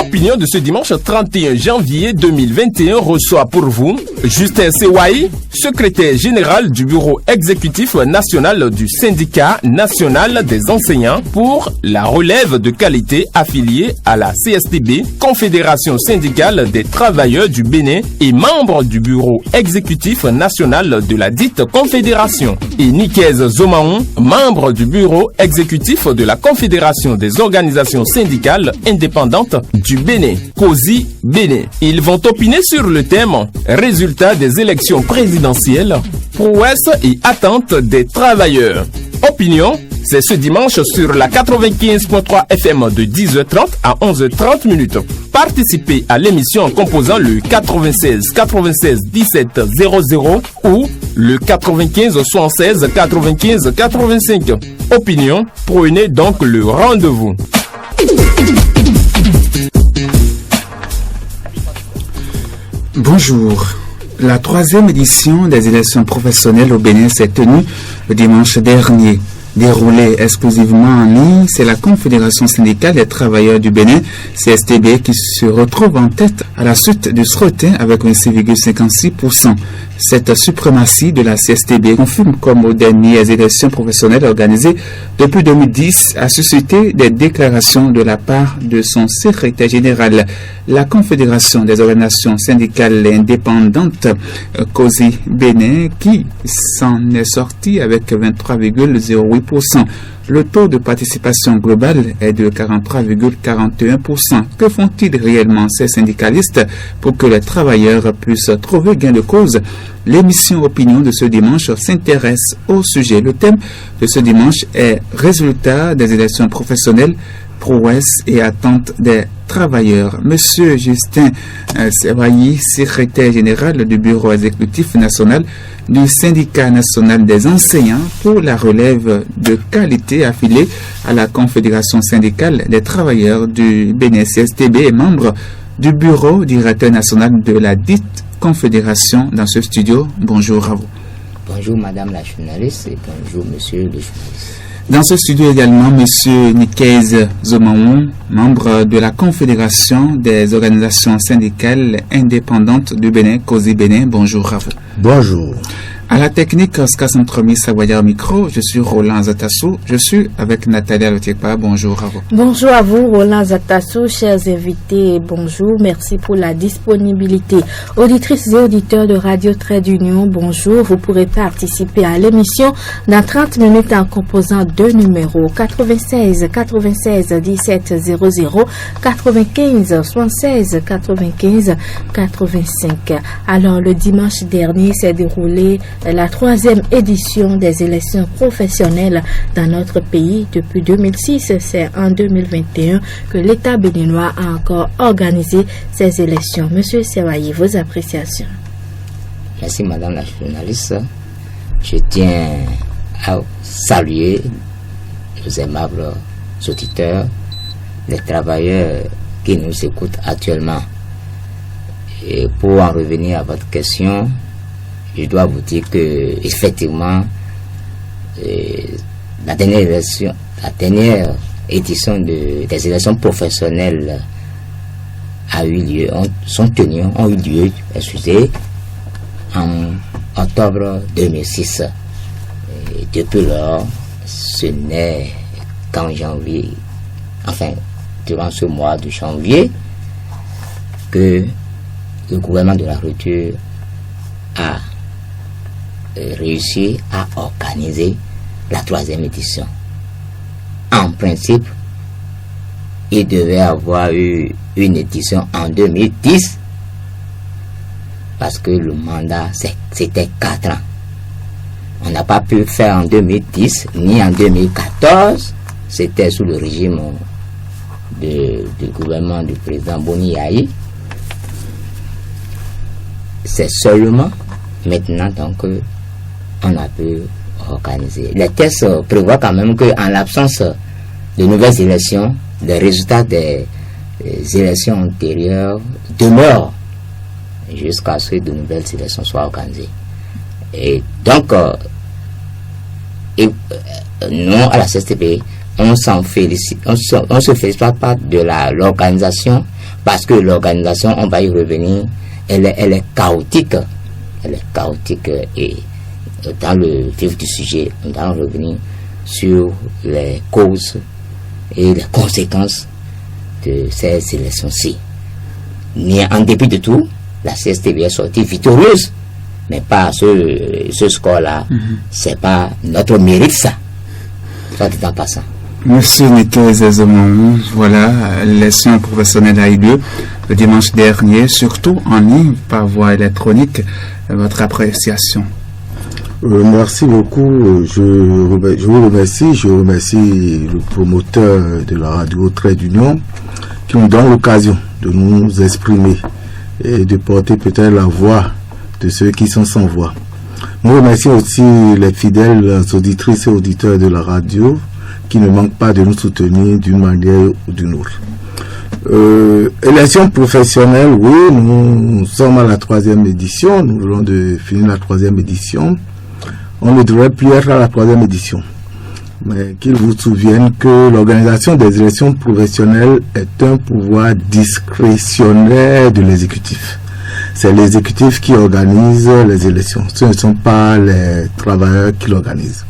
Opinion de ce dimanche 31 janvier 2021 reçoit pour vous Justin Sewaï, secrétaire général du bureau exécutif national du syndicat national des enseignants pour la relève de qualité affiliée à la CSTB, Confédération syndicale des travailleurs du Bénin et membre du bureau exécutif national de la dite confédération. Et Nikez Zomaon, membre du bureau exécutif de la Confédération des organisations syndicales indépendantes du Bénin, COSI Bénin. Ils vont opiner sur le thème résultats des élections présidentielles, prouesses et attentes des travailleurs. Opinion, c'est ce dimanche sur la 95.3 FM de 10h30 à 11h30 minutes. Participez à l'émission en composant le 96 96 17 00 ou le 95 76 95 85. Opinion, prenez donc le rendez-vous. Bonjour. La 3e édition des élections professionnelles au Bénin s'est tenue le dimanche dernier. Déroulée exclusivement en ligne, c'est la Confédération syndicale des travailleurs du Bénin, CSTB, qui se retrouve en tête à la suite du scrutin avec 26,56%. Cette suprématie de la CSTB confirme comme aux dernières élections professionnelles organisées depuis 2010 a suscité des déclarations de la part de son secrétaire général. La Confédération des organisations syndicales indépendantes, COSI Bénin, qui s'en est sortie avec 23,08%. Le taux de participation globale est de 43,41%. Que font-ils réellement ces syndicalistes pour que les travailleurs puissent trouver gain de cause? L'émission Opinion de ce dimanche s'intéresse au sujet. Le thème de ce dimanche est résultats des élections professionnelles, prouesses et attentes des travailleurs. Monsieur Justin Sewaï, secrétaire général du bureau exécutif national du syndicat national des enseignants pour la relève de qualité affiliée à la Confédération syndicale des travailleurs du Bénin CSTB et membre du bureau directeur national de la dite Confédération dans ce studio. Bonjour à vous. Bonjour madame la journaliste et bonjour monsieur le journaliste. Dans ce studio également, M. Nikez Zomaon, membre de la Confédération des organisations syndicales indépendantes du Bénin, COSI Bénin. Bonjour à vous. Bonjour. À la technique, Oscar Santromi Savoyard micro, je suis Roland Zatassou. Je suis avec Nathalie Alotiekpa. Bonjour à vous. Bonjour à vous, Roland Zatassou, chers invités. Bonjour, merci pour la disponibilité. Auditrices et auditeurs de Radio Trait d'Union, bonjour. Vous pourrez participer à l'émission dans 30 minutes en composant deux numéros 96 96 17 00 95 76 95 85. Alors, le dimanche dernier s'est déroulé la 3e édition des élections professionnelles dans notre pays. Depuis 2006, c'est en 2021 que l'État béninois a encore organisé ces élections. Monsieur Sewaï, vos appréciations. Merci madame la journaliste. Je tiens à saluer nos aimables auditeurs, les travailleurs qui nous écoutent actuellement. Et pour en revenir à votre question, je dois vous dire que effectivement la dernière édition des élections professionnelles ont eu lieu en octobre 2006. Et depuis lors, ce n'est qu'en janvier, enfin durant ce mois de janvier, que le gouvernement de la rupture a réussi à organiser la 3e édition. En principe, il devait avoir eu une édition en 2010 parce que le mandat c'était 4 ans. On n'a pas pu faire en 2010 ni en 2014, c'était sous le régime du gouvernement du président Boni Yahi. C'est seulement maintenant donc on a pu organiser. Les tests prévoient quand même qu'en l'absence de nouvelles élections, les résultats des élections antérieures demeurent jusqu'à ce que de nouvelles élections soient organisées. Et donc nous, à la CSTB, on ne se félicite pas de l'organisation, parce que l'organisation, on va y revenir, elle est chaotique. Elle est chaotique et dans le vif du sujet, on va revenir sur les causes et les conséquences de ces élections-ci. Mais en dépit de tout, la CSTB est sortie victorieuse, mais pas ce score-là. C'est pas notre mérite, ça. Soit dit en passant. Monsieur Niké Zezomon, voilà, l'élection professionnelle a eu lieu le dimanche dernier, surtout en ligne par voie électronique. Votre appréciation? Merci beaucoup. Je vous remercie. Je remercie le promoteur de la radio Trait d'Union qui nous donne l'occasion de nous exprimer et de porter peut-être la voix de ceux qui sont sans voix. Nous remercions aussi les fidèles auditrices et auditeurs de la radio qui ne manquent pas de nous soutenir d'une manière ou d'une autre. Élection professionnelle, oui, nous sommes à la 3e édition, nous venons de finir la 3e édition. On ne devrait plus être à la 3e édition. Mais qu'ils vous souviennent que l'organisation des élections professionnelles est un pouvoir discrétionnaire de l'exécutif. C'est l'exécutif qui organise les élections. Ce ne sont pas les travailleurs qui l'organisent.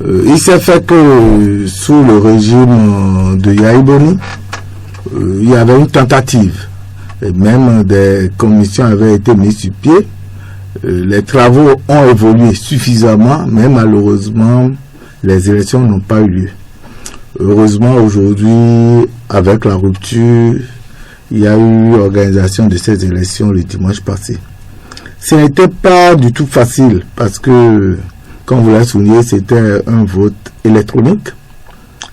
Il s'est fait que sous le régime de Yahya Boni, il y avait une tentative. Et même des commissions avaient été mises sur pied. Les travaux ont évolué suffisamment, mais malheureusement, les élections n'ont pas eu lieu. Heureusement, aujourd'hui, avec la rupture, il y a eu organisation de ces élections le dimanche passé. Ce n'était pas du tout facile parce que, comme vous l'avez souligné, c'était un vote électronique.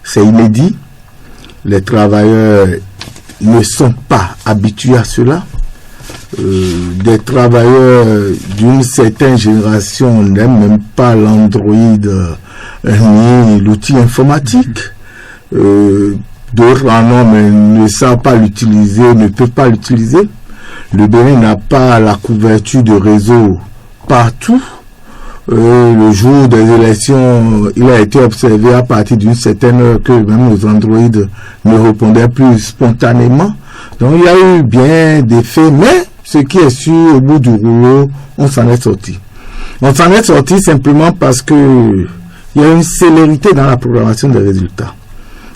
C'est inédit. Les travailleurs ne sont pas habitués à cela. Des travailleurs d'une certaine génération n'aiment même pas l'Android ni l'outil informatique. D'autres en ont mais ne savent pas l'utiliser, ne peuvent pas l'utiliser. Le Bénin n'a pas la couverture de réseau partout. Le jour des élections, il a été observé à partir d'une certaine heure que même nos Android ne répondaient plus spontanément. Donc il y a eu bien des faits, mais ce qui est sûr, au bout du rouleau, on s'en est sorti. On s'en est sorti simplement parce que il y a une célérité dans la programmation des résultats.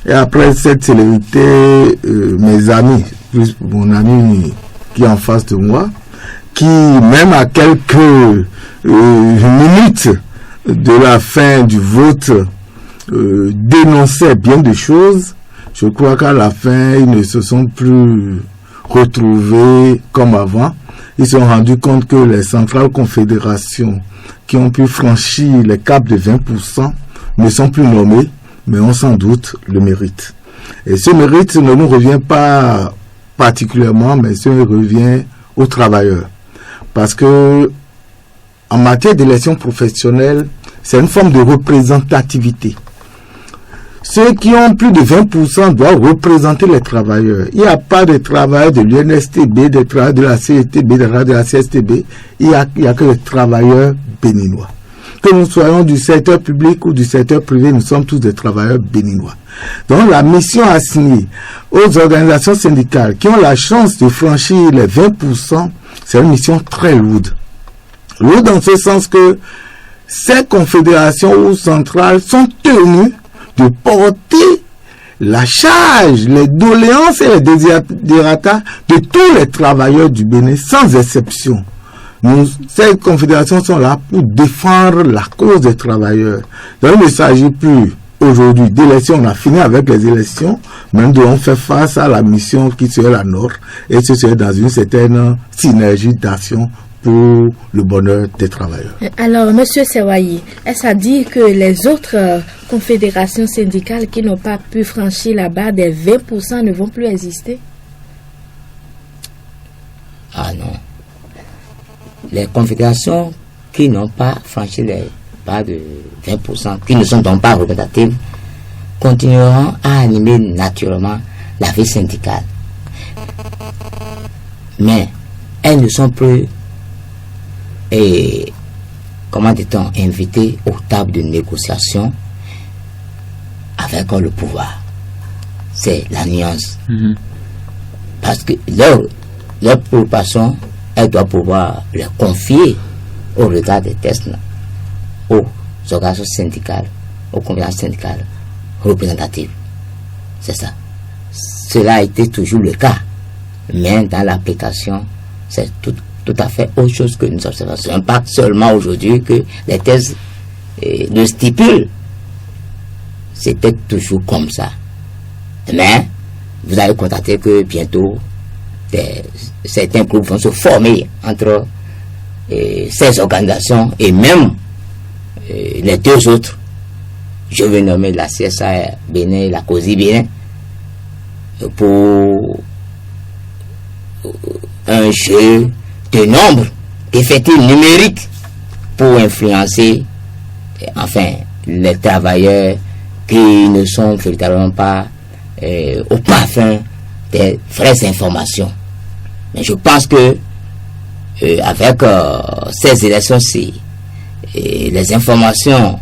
Et après cette célérité, mes amis, plus mon ami qui est en face de moi, qui même à quelques minutes de la fin du vote dénonçait bien des choses, je crois qu'à la fin, ils ne se sont plus retrouvés comme avant. Ils se sont rendus compte que les centrales confédérations qui ont pu franchir les caps de 20% ne sont plus nommées, mais ont sans doute le mérite. Et ce mérite ne nous revient pas particulièrement, mais ce revient aux travailleurs. Parce que en matière d'élection professionnelle, c'est une forme de représentativité. Ceux qui ont plus de 20% doivent représenter les travailleurs. Il n'y a pas de travailleurs de l'UNSTB, de travailleurs de la CSTB, de la CSTB. Il n'y a que les travailleurs béninois. Que nous soyons du secteur public ou du secteur privé, nous sommes tous des travailleurs béninois. Donc la mission assignée aux organisations syndicales qui ont la chance de franchir les 20%, c'est une mission très lourde. Lourde dans ce sens que ces confédérations ou centrales sont tenues de porter la charge, les doléances et les désirata de tous les travailleurs du Bénin, sans exception. Ces confédérations sont là pour défendre la cause des travailleurs. Donc il ne s'agit plus aujourd'hui d'élections, on a fini avec les élections, mais nous devons faire face à la mission qui serait la nôtre, et ce serait dans une certaine synergie d'action pour le bonheur des travailleurs. Alors, Monsieur Sewayi, est-ce à dire que les autres confédérations syndicales qui n'ont pas pu franchir la barre des 20% ne vont plus exister? Ah non. Les confédérations qui n'ont pas franchi les barres de 20%, qui ne sont donc pas représentatives, continueront à animer naturellement la vie syndicale. Mais elles ne sont plus invitées aux tables de négociation avec le pouvoir. C'est la nuance. Parce que leur préoccupation, elle doit pouvoir les confier au regard des tests aux organisations syndicales, aux conventions syndicales représentatives. C'est ça. Cela a été toujours le cas. Mais dans l'application, c'est tout à fait autre chose que nous observons. Ce n'est pas seulement aujourd'hui que les thèses le stipulent. C'était toujours comme ça. Mais vous allez constater que bientôt, certains groupes vont se former entre ces organisations et même les deux autres. Je vais nommer la CSA Bénin et la COSI Bénin pour un jeu de nombre, d'effectifs numériques pour influencer enfin les travailleurs qui ne sont véritablement pas au parfum des vraies informations. Mais je pense que avec ces élections-ci, les informations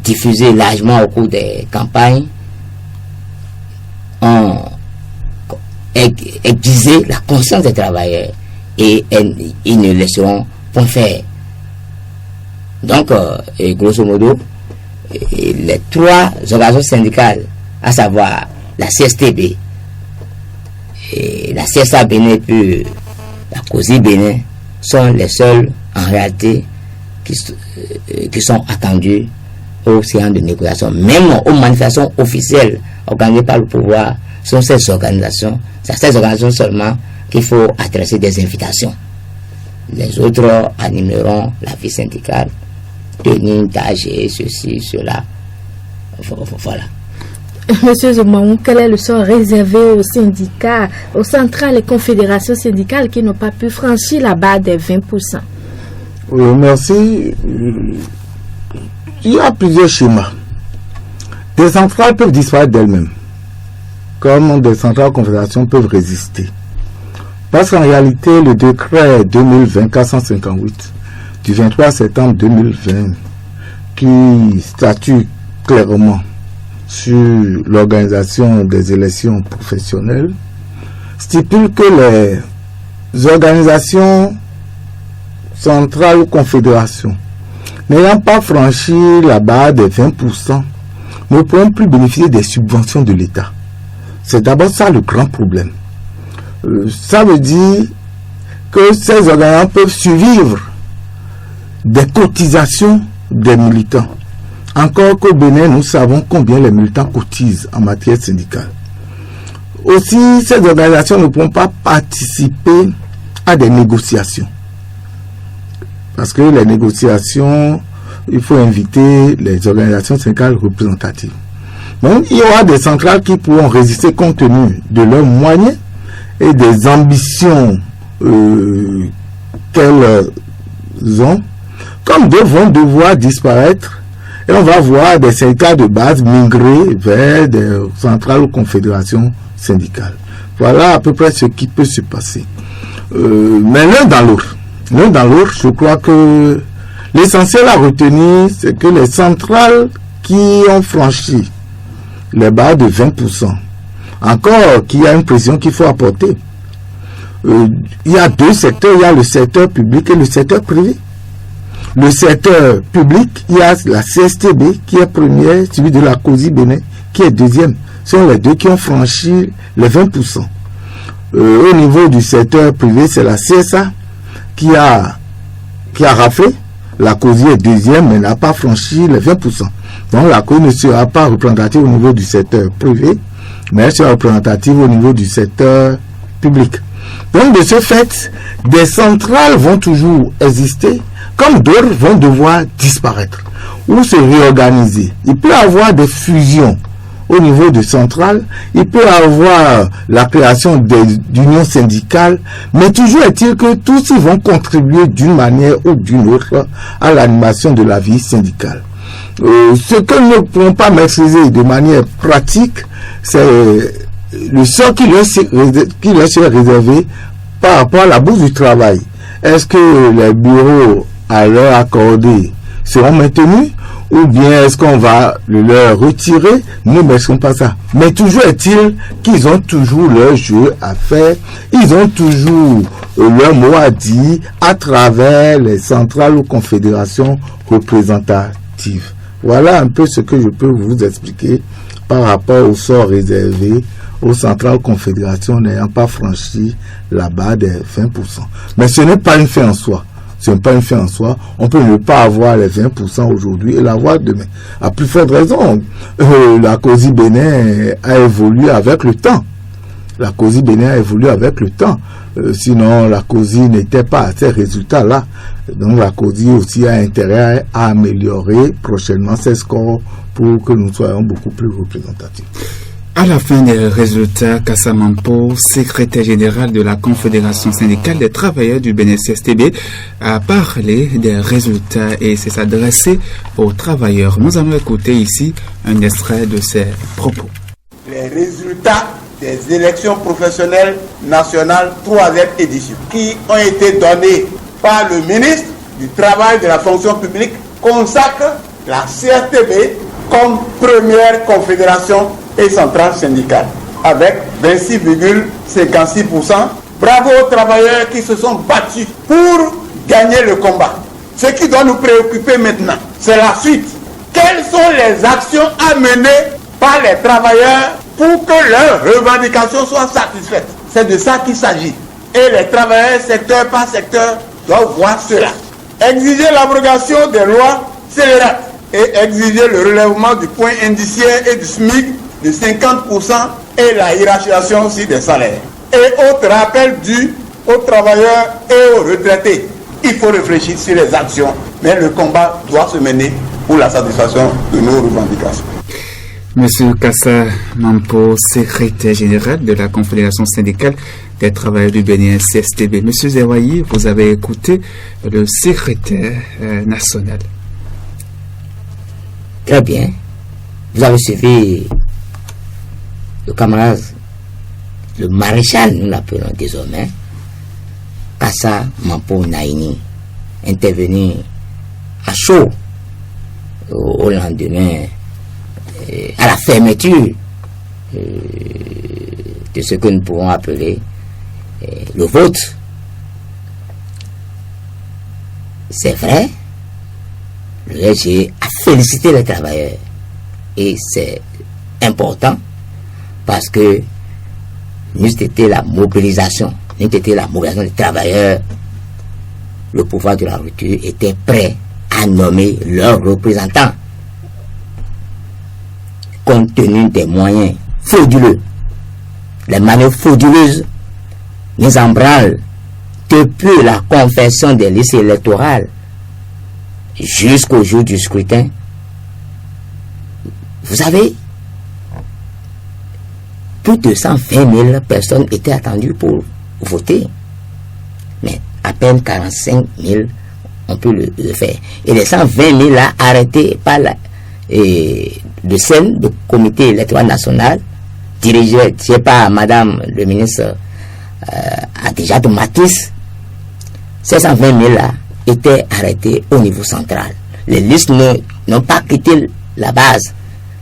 diffusées largement au cours des campagnes ont aiguisé la conscience des travailleurs et ils ne laisseront pas faire. Donc, grosso modo, les trois organisations syndicales, à savoir la CSTB, la CSA Bénin et la COSI Bénin, sont les seuls en réalité qui sont attendus aux séances de négociation. Même aux manifestations officielles organisées par le pouvoir, sont ces organisations seulement qu'il faut adresser des invitations. Les autres animeront la vie syndicale, tenir d'âge et ceci, cela. Voilà. Monsieur Zomaou, quel est le sort réservé aux syndicats, aux centrales et confédérations syndicales qui n'ont pas pu franchir la barre des 20%? Merci. Il y a plusieurs schémas. Des centrales peuvent disparaître d'elles-mêmes, comme des centrales confédérations peuvent résister. Parce qu'en réalité, le décret 2020-458 du 23 septembre 2020, qui statue clairement sur l'organisation des élections professionnelles, stipule que les organisations centrales ou confédérations n'ayant pas franchi la barre des 20% ne pourront plus bénéficier des subventions de l'État. C'est d'abord ça le grand problème. Ça veut dire que ces organisations peuvent survivre des cotisations des militants. Encore qu'au Bénin, nous savons combien les militants cotisent en matière syndicale. Aussi, ces organisations ne pourront pas participer à des négociations. Parce que les négociations, il faut inviter les organisations syndicales représentatives. Donc, il y aura des centrales qui pourront résister compte tenu de leurs moyens et des ambitions qu'elles ont, comme d'autres vont devoir disparaître. Et on va voir des syndicats de base migrer vers des centrales ou confédérations syndicales. Voilà à peu près ce qui peut se passer. Mais l'un dans l'autre, je crois que l'essentiel à retenir, c'est que les centrales qui ont franchi les barres de 20%, encore qu'il y a une pression qu'il faut apporter. Il y a deux secteurs, il y a le secteur public et le secteur privé. Le secteur public, il y a la CSTB qui est première, suivi de la COSI Bénin qui est deuxième. Ce sont les deux qui ont franchi les 20%. Au niveau du secteur privé, c'est la CSA qui a raflé. La COSI est deuxième, mais n'a pas franchi les 20%. Donc la COSI ne sera pas représentative au niveau du secteur privé, mais elle sera représentative au niveau du secteur public. Donc de ce fait, des centrales vont toujours exister, comme d'autres vont devoir disparaître ou se réorganiser. Il peut y avoir des fusions au niveau de centrales, il peut y avoir la création d'unions syndicales, mais toujours est-il que tous ils vont contribuer d'une manière ou d'une autre à l'animation de la vie syndicale. Ce que nous ne pouvons pas maîtriser de manière pratique, c'est le sort qui leur sera réservé par rapport à la bourse du travail. Est-ce que les bureaux à leur accorder seront maintenus ou bien est-ce qu'on va le leur retirer? Nous ne mettons pas ça. Mais toujours est-il qu'ils ont toujours leur jeu à faire, ils ont toujours leur mot à dire à travers les centrales ou confédérations représentatives. Voilà un peu ce que je peux vous expliquer par rapport au sort réservé aux centrales confédérations n'ayant pas franchi la barre des 20%. Mais ce n'est pas une fin en soi. Ce n'est pas une fin en soi. On peut ne pas avoir les 20% aujourd'hui et l'avoir demain. À plus forte raison, la COSI Bénin a évolué avec le temps. La COSI Bénin a évolué avec le temps. Sinon, la COSI n'était pas à ces résultats-là. Donc, la COSI aussi a intérêt à améliorer prochainement ses scores pour que nous soyons beaucoup plus représentatifs. À la fin des résultats, Kassa Mampo, secrétaire général de la Confédération syndicale des travailleurs du Bénin CSTB, a parlé des résultats et s'est adressé aux travailleurs. Nous allons écouter ici un extrait de ses propos. Les résultats des élections professionnelles nationales 3e édition qui ont été donnés par le ministre du Travail et de la fonction publique consacrent la CSTB comme première confédération et centrale syndicale avec 26,56%. Bravo aux travailleurs qui se sont battus pour gagner le combat. Ce qui doit nous préoccuper maintenant, c'est la suite. Quelles sont les actions à mener par les travailleurs pour que leurs revendications soient satisfaites? C'est de ça qu'il s'agit. Et les travailleurs, secteur par secteur, doivent voir cela. Exiger l'abrogation des lois scélérates et exiger le relèvement du point indiciaire et du SMIC de 50% et la hiérarchisation aussi des salaires. Et autres rappels dus aux travailleurs et aux retraités. Il faut réfléchir sur les actions, mais le combat doit se mener pour la satisfaction de nos revendications. Monsieur Kassa Mampo, secrétaire général de la Confédération syndicale des travailleurs du Bénin CSTB. Monsieur Zewayi, vous avez écouté le secrétaire national. Très bien. Vous avez suivi le camarade, le maréchal, nous l'appelons désormais, Kassa Mampo Naini, intervenu à chaud au lendemain, à la fermeture de ce que nous pouvons appeler le vote. C'est vrai, le SG a félicité les travailleurs et c'est important parce que nous était la mobilisation des travailleurs, le pouvoir de la rupture était prêt à nommer leurs représentants compte tenu des moyens frauduleux, les manœuvres frauduleuses mises en branle depuis la confession des listes électorales jusqu'au jour du scrutin. Vous savez, plus de 120 000 personnes étaient attendues pour voter, mais à peine 45 000 ont pu le faire. Et les 120 000 là arrêtés par le CEN, le comité électoral national, dirigé par Madame le ministre Adija Matisse, ces 120 000 là étaient arrêtés au niveau central. Les listes n'ont pas quitté la base.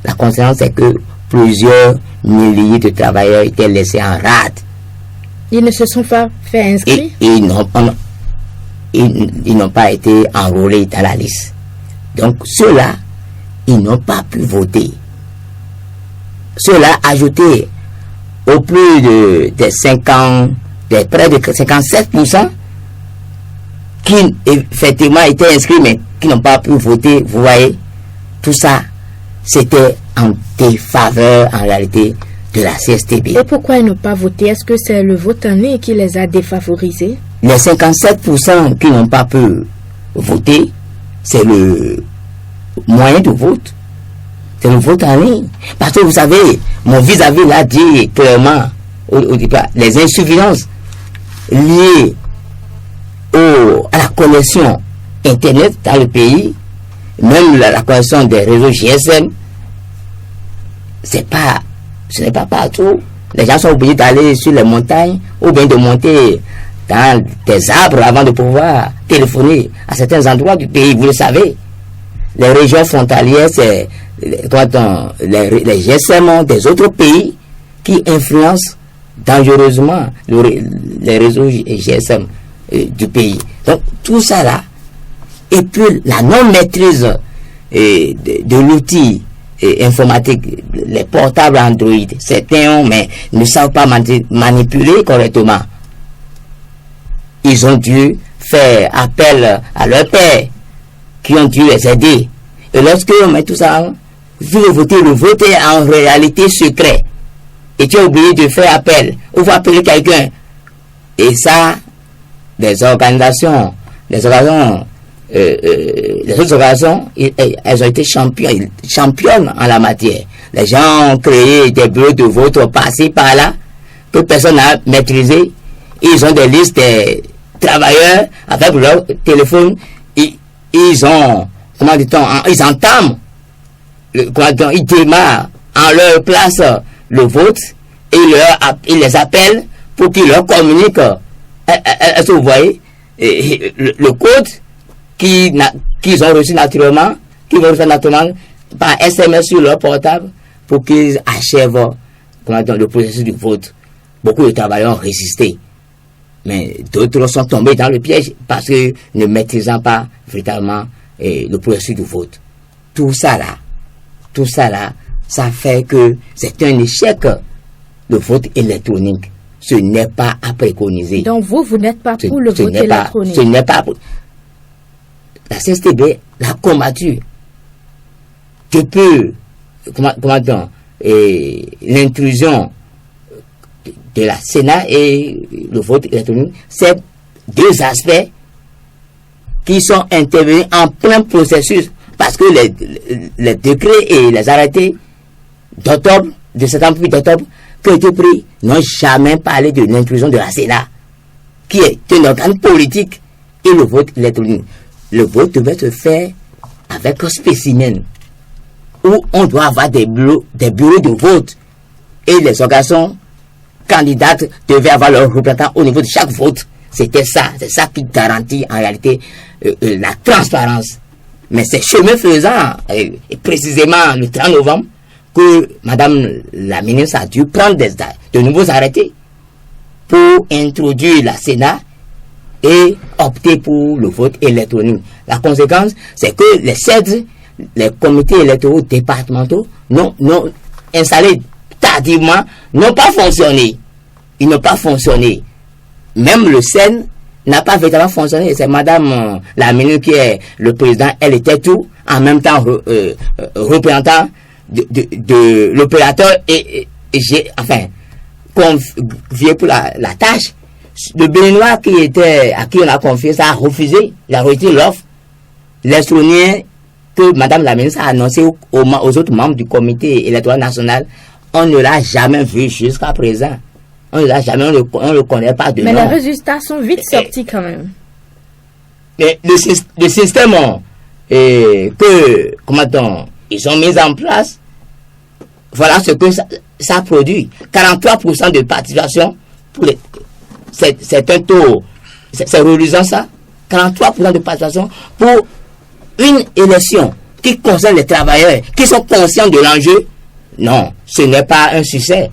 La conséquence est que plusieurs milliers de travailleurs étaient laissés en rade. Ils ne se sont pas fait inscrire? Ils n'ont pas été enrôlés dans la liste. Donc ceux-là, ils n'ont pas pu voter. Ceux-là ajoutés au plus de près de 57% qui effectivement étaient inscrits mais qui n'ont pas pu voter, vous voyez, tout ça, c'était en défaveur en réalité de la CSTB. Et pourquoi ils n'ont pas voté? Est-ce que c'est le vote en ligne qui les a défavorisés? Les 57% qui n'ont pas pu voter, c'est le moyen de vote. C'est le vote en ligne. Parce que vous savez, mon vis-à-vis l'a dit clairement au départ, les insuffisances liées à la connexion Internet dans le pays, même la connexion des réseaux GSM, ce n'est pas partout. Les gens sont obligés d'aller sur les montagnes ou bien de monter dans des arbres avant de pouvoir téléphoner à certains endroits du pays, vous le savez. les régions frontalières, c'est les GSM des autres pays qui influencent dangereusement les réseaux GSM du pays. Donc tout ça là, et puis la non-maîtrise de l'outil informatique, les portables Android, certains ont, mais ne savent pas manipuler correctement. Ils ont dû faire appel à leur père, qui ont dû les aider. Et lorsque on met tout ça, vous votez, le vote est en réalité secret. Et tu as oublié de faire appel, ou vous appelez quelqu'un. Et ça, les autres organisations, elles ont été championnes en la matière. Les gens ont créé des bureaux de vote par-ci, par-là, que personne n'a maîtrisé. Ils ont des listes des travailleurs avec leur téléphone. Ils ont, comment dit-on, ils entament, ils démarrent en leur place le vote et ils les appellent pour qu'ils leur communiquent. Est-ce que vous voyez le code qu'ils ont reçu naturellement, par SMS sur leur portable pour qu'ils achèvent le processus du vote. Beaucoup de travailleurs ont résisté, mais d'autres sont tombés dans le piège parce que ne maîtrisant pas véritablement le processus du vote. Tout ça là, ça fait que c'est un échec. Le vote électronique, ce n'est pas à préconiser. Donc vous n'êtes pas pour le vote électronique. Ce n'est pas pour. La CSTB l'a combattu depuis l'intrusion de la Sénat et le vote électronique. C'est deux aspects qui sont intervenus en plein processus parce que les décrets et les arrêtés de septembre puis d'octobre qui ont été pris n'ont jamais parlé de l'intrusion de la Sénat, qui est un organe politique, et le vote électronique. Le vote devait se faire avec un spécimen, où on doit avoir des bureaux de vote, et les organisations candidates devaient avoir leurs représentants au niveau de chaque vote. C'est ça qui garantit en réalité la transparence. Mais c'est chemin faisant, et précisément le 30 novembre, que Madame la ministre a dû prendre de nouveaux arrêtés pour introduire la Sénat et opter pour le vote électronique. La conséquence, c'est que les comités électoraux départementaux n'ont installés tardivement, n'ont pas fonctionné. Ils n'ont pas fonctionné. Même le SEN n'a pas véritablement fonctionné. C'est Madame la ministre qui est le président, elle était tout, en même temps représentant de l'opérateur et j'ai confié pour la tâche. Le Béninois à qui on a confié ça a refusé, il a retiré l'offre. L'Estronien que Madame la ministre a annoncé aux autres membres du comité électoral national, on ne l'a jamais vu jusqu'à présent. On ne l'a jamais, on ne le connaît pas de nom. Mais les résultats sont vite sortis quand même. Mais le système ils ont mis en place, voilà ce que ça produit. 43% de participation c'est un taux, c'est reluisant ça. 43% de participation pour une élection qui concerne les travailleurs, qui sont conscients de l'enjeu. Non, ce n'est pas un succès.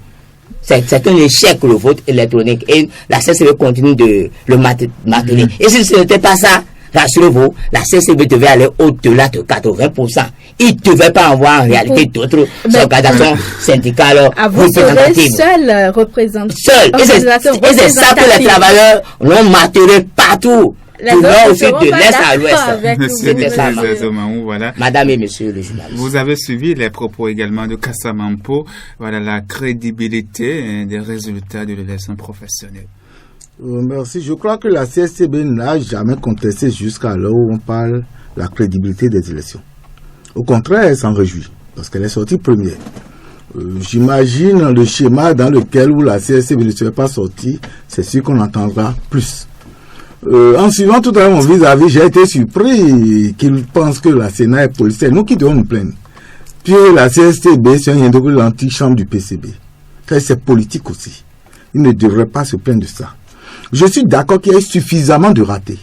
C'est un échec le vote électronique. Et la CCB continue de le maintenir. Et si ce n'était pas ça, rassurez-vous, la CCB devait aller au-delà de 80%. Il ne devait pas avoir en réalité d'autres organisations syndicales représentatives. Seul représentant. Seul. Et c'est ça que les travailleurs l'ont maturé partout. Du nord au sud, de l'est à l'ouest. Voilà. Madame et monsieur le journaliste. Vous avez suivi les propos également de Kassamampo. Voilà la crédibilité des résultats de l'élection professionnelle. Merci. Je crois que la CSTB n'a jamais contesté jusqu'à l'heure où on parle de la crédibilité des élections. Au contraire, elle s'en réjouit parce qu'elle est sortie première. J'imagine le schéma dans lequel où la CSTB ne serait pas sortie, c'est sûr qu'on entendra plus. En suivant tout à l'heure mon vis-à-vis, j'ai été surpris qu'il pense que la Sénat est policière. Nous qui devons nous plaindre. Puis la CSTB, c'est un de l'antichambre du PCB. C'est politique aussi. Il ne devrait pas se plaindre de ça. Je suis d'accord qu'il y a suffisamment de ratés.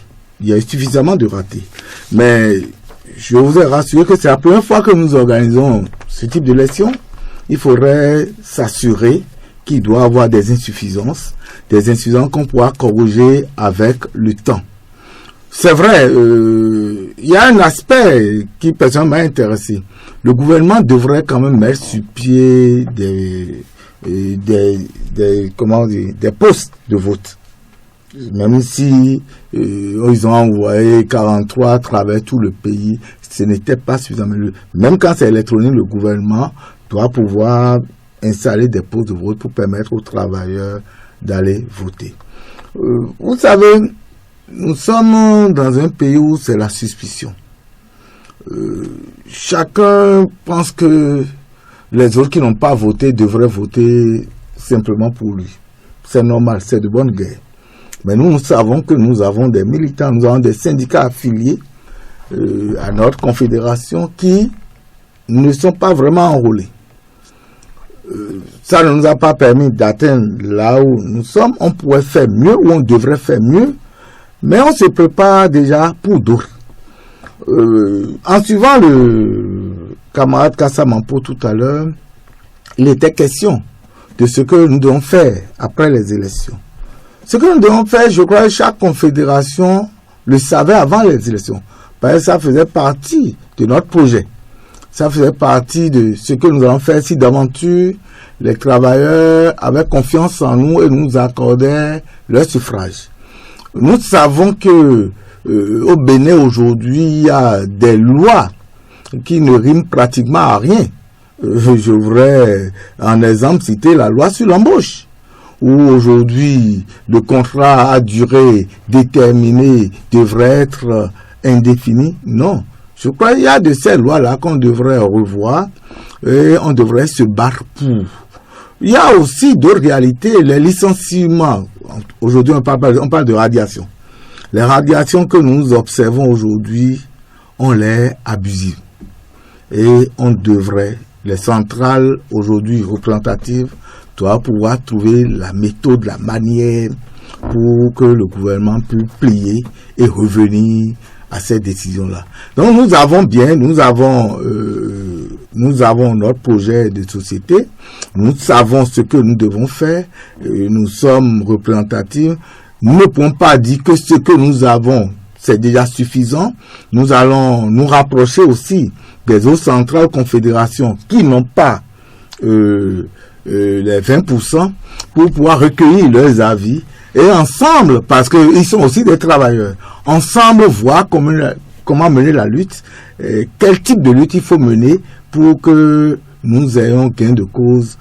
Mais je vous ai rassuré que c'est la première fois que nous organisons ce type d'élection. Il faudrait s'assurer qu'il doit avoir des insuffisances qu'on pourra corriger avec le temps. C'est vrai, il y a un aspect qui personnellement m'a intéressé. Le gouvernement devrait quand même mettre sur pied des postes de vote. Même si ils ont envoyé 43 à travers tout le pays, ce n'était pas suffisant. Même quand c'est électronique, le gouvernement doit pouvoir installer des postes de vote pour permettre aux travailleurs d'aller voter. Vous savez, nous sommes dans un pays où c'est la suspicion. Chacun pense que les autres qui n'ont pas voté devraient voter simplement pour lui. C'est normal, c'est de bonne guerre. Mais nous savons que nous avons des militants, nous avons des syndicats affiliés à notre confédération qui ne sont pas vraiment enrôlés. Ça ne nous a pas permis d'atteindre là où nous sommes. On pourrait faire mieux ou on devrait faire mieux, mais on se prépare déjà pour d'autres. En suivant le camarade Kassamampo tout à l'heure, il était question de ce que nous devons faire après les élections. Ce que nous devons faire, je crois que chaque confédération le savait avant les élections. Parce que ça faisait partie de notre projet. Ça faisait partie de ce que nous allons faire si d'aventure les travailleurs avaient confiance en nous et nous accordaient leur suffrage. Nous savons que au Bénin aujourd'hui, il y a des lois qui ne riment pratiquement à rien. Je voudrais en exemple citer la loi sur l'embauche, où aujourd'hui le contrat à durée déterminée devrait être indéfini. Non, je crois qu'il y a de ces lois-là qu'on devrait revoir et on devrait se battre pour. Il y a aussi d'autres réalités, les licenciements. Aujourd'hui, on parle de radiation. Les radiations que nous observons aujourd'hui, on les abusives. Et on devrait, les centrales aujourd'hui représentatives, doivent pouvoir trouver la méthode, la manière pour que le gouvernement puisse plier et revenir à ces décisions-là. Donc nous avons notre projet de société, nous savons ce que nous devons faire, nous sommes représentatifs. Nous ne pouvons pas dire que ce que nous avons, c'est déjà suffisant. Nous allons nous rapprocher aussi des autres centrales confédérations qui n'ont pas les 20% pour pouvoir recueillir leurs avis. Et ensemble, parce qu'ils sont aussi des travailleurs, ensemble voir comment mener la lutte, quel type de lutte il faut mener pour que nous ayons gain de cause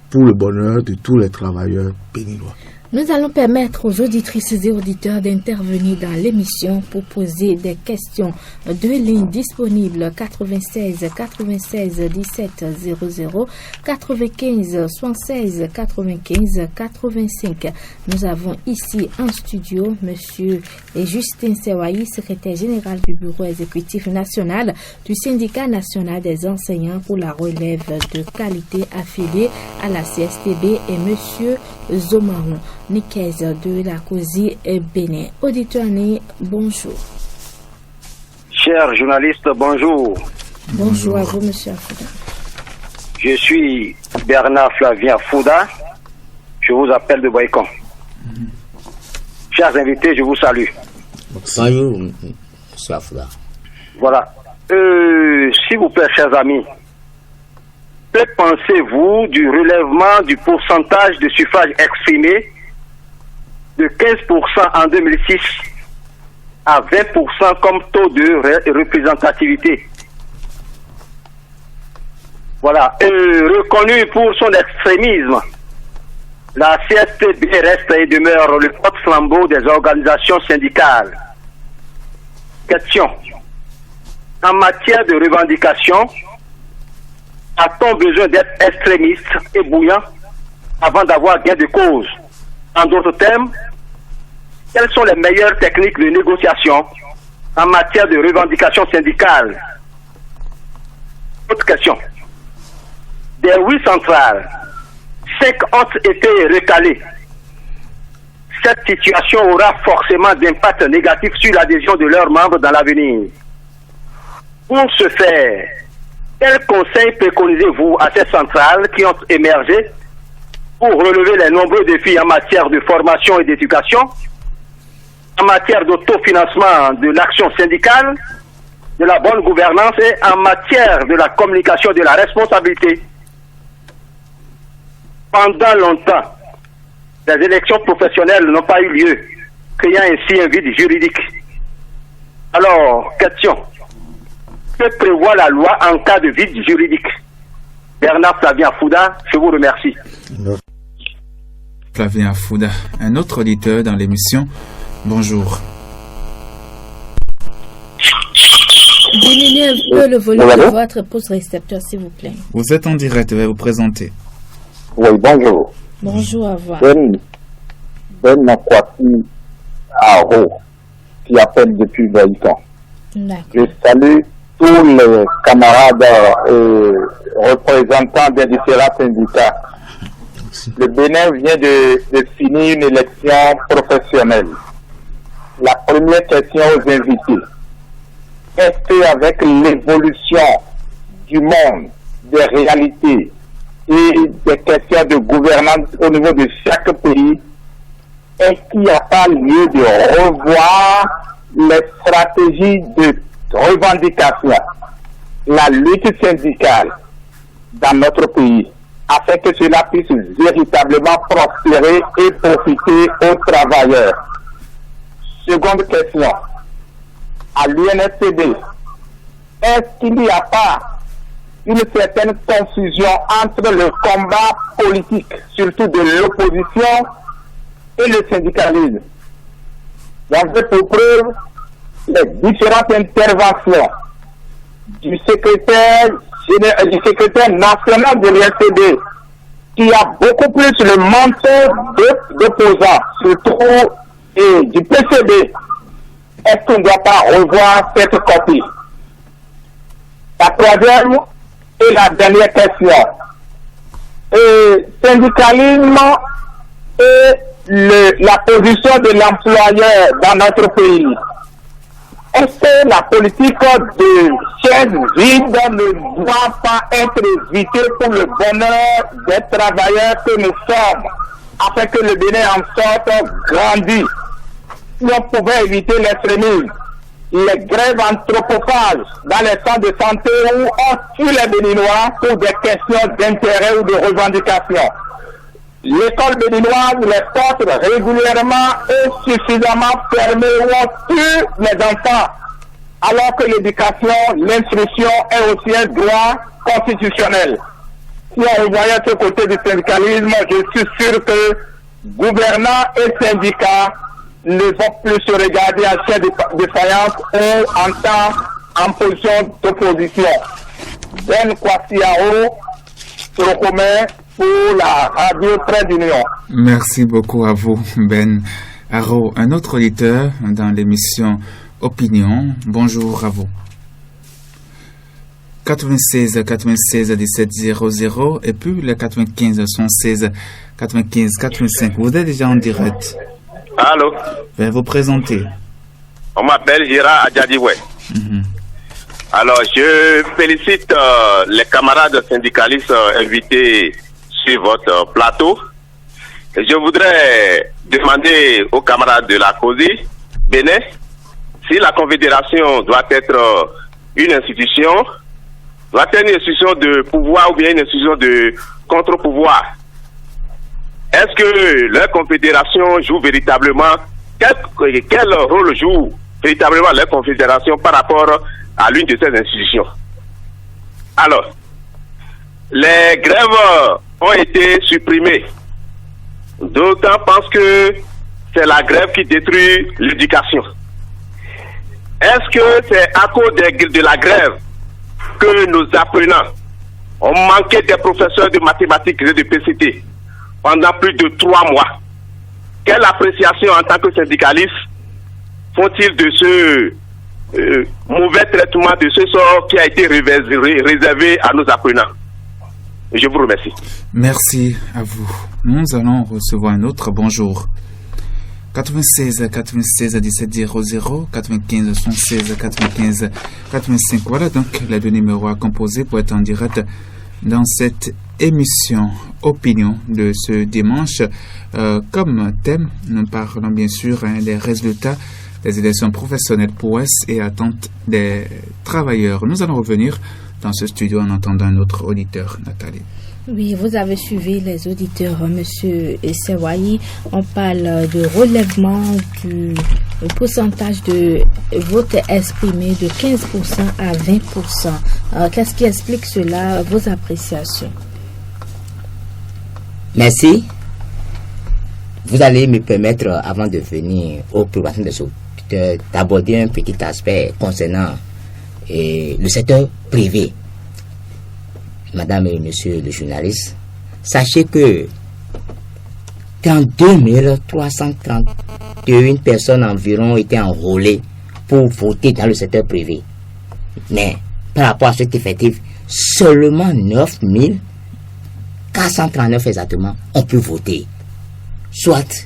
pour le bonheur de tous les travailleurs béninois. Nous allons permettre aux auditrices et auditeurs d'intervenir dans l'émission pour poser des questions. Deux lignes disponibles, 96 96 17 00, 95 76 95 85. Nous avons ici en studio Monsieur Justin Sewayi, secrétaire général du bureau exécutif national du syndicat national des enseignants pour la relève de qualité affilié à la CSTB, et Monsieur Zomaron Nikez de la COSI Bénin. Auditeur, bonjour. Chers journalistes, bonjour. Bonjour à vous, monsieur Fouda. Je suis Bernard Flavien Fouda. Je vous appelle de Boycon. Chers invités, je vous salue. Bonjour, monsieur Fouda. Voilà. S'il vous plaît, chers amis, que pensez-vous du relèvement du pourcentage de suffrages exprimés de 15% en 2006 à 20% comme taux de représentativité? Voilà. Reconnue pour son extrémisme, la CSTB reste et demeure le porte-flambeau des organisations syndicales. Question. En matière de revendication, a-t-on besoin d'être extrémiste et bouillant avant d'avoir gain de cause? En d'autres termes, quelles sont les meilleures techniques de négociation en matière de revendication syndicale? Autre question. Des 8 centrales, 5 ont été recalées. Cette situation aura forcément d'impact négatif sur l'adhésion de leurs membres dans l'avenir. Pour ce faire, quel conseil préconisez-vous à ces centrales qui ont émergé pour relever les nombreux défis en matière de formation et d'éducation, en matière d'autofinancement de l'action syndicale, de la bonne gouvernance et en matière de la communication de la responsabilité? Pendant longtemps, les élections professionnelles n'ont pas eu lieu, créant ainsi un vide juridique. Alors, question. Que prévoit la loi en cas de vide juridique? Bernard Flavien Fouda, je vous remercie. Flavien Fouda, un autre auditeur dans l'émission. Bonjour. Diminuez un peu le volume de votre pose récepteur, s'il vous plaît. Vous êtes en direct, je vais vous présenter. Oui, bonjour. Bonjour à vous. Ben Nakwasi Aro, qui appelle depuis Vaïkan. Je salue tous les camarades et représentants des différents syndicats. Le Bénin vient de finir une élection professionnelle. La première question aux invités. Est-ce qu'avec l'évolution du monde, des réalités et des questions de gouvernance au niveau de chaque pays, est-ce qu'il n'y a pas lieu de revoir les stratégies de revendication, la lutte syndicale dans notre pays, afin que cela puisse véritablement prospérer et profiter aux travailleurs? Seconde question, à l'UNSCD, est-ce qu'il n'y a pas une certaine confusion entre le combat politique, surtout de l'opposition, et le syndicalisme? J'en veux pour preuve les différentes interventions du secrétaire national de l'UNSCD, qui a beaucoup plus le manteau d'opposants, surtout et du PCB. Est-ce qu'on ne doit pas revoir cette copie? La troisième et la dernière question. Syndicalisme et la position de l'employeur dans notre pays. Est-ce que la politique de chaises vides ne doit pas être évitée pour le bonheur des travailleurs que nous sommes, afin que le Bénin en sorte grandi? Si on pouvait éviter l'extrémisme, les grèves anthropophages dans les centres de santé où on tue les Béninois pour des questions d'intérêt ou de revendication. L'école béninoise, les portes régulièrement et suffisamment fermées où on tue les enfants, alors que l'éducation, l'instruction est aussi un droit constitutionnel. Si on revoyait ce côté du syndicalisme, je suis sûr que gouvernants et syndicats ne vont plus se regarder en chef de faïence ou en position d'opposition. Ben Kwasiao, Trocomé, pour la radio Trait d'Union. Merci beaucoup à vous, Ben Aro. Un autre auditeur dans l'émission Opinion. Bonjour à vous. 96 17 00 et puis le 95 116 95 85. Vous êtes déjà en direct. Allô? Je vais vous présenter. On m'appelle Gérard Adjadioué. Alors, je félicite les camarades syndicalistes invités sur votre plateau. Je voudrais demander aux camarades de la COSI, Bénin, si la Confédération doit être une institution, doit être une institution de pouvoir ou bien une institution de contre-pouvoir. Est-ce que leur confédération joue véritablement, quel rôle joue véritablement leur confédération par rapport à l'une de ces institutions? Alors, les grèves ont été supprimées. D'autant pensent que c'est la grève qui détruit l'éducation. Est-ce que c'est à cause de la grève que nos apprenants ont manqué des professeurs de mathématiques et de PCT pendant plus de 3 mois? Quelle appréciation en tant que syndicaliste font-ils de ce mauvais traitement, de ce sort qui a été réservé à nos apprenants? Je vous remercie. Merci à vous. Nous allons recevoir un autre. Bonjour. 96 96 17 00, 95 76 95 85. Voilà donc les deux numéros à composer pour être en direct dans cette émission Opinion de ce dimanche. Comme thème, nous parlons bien sûr des résultats des élections professionnelles prouesses et attentes des travailleurs. Nous allons revenir dans ce studio en entendant un autre auditeur, Nathalie. Oui, vous avez suivi les auditeurs, Monsieur Sewayi. On parle de relèvement du pourcentage de vote exprimé de 15% à 20%. Qu'est-ce qui explique cela, vos appréciations? Merci. Vous allez me permettre, avant de venir aux préoccupations des auditeurs, d'aborder un petit aspect concernant le secteur privé. Madame et monsieur le journaliste, sachez que en 2331 personnes environ étaient enrôlées pour voter dans le secteur privé. Mais par rapport à cet effectif, seulement 9439 exactement ont pu voter, soit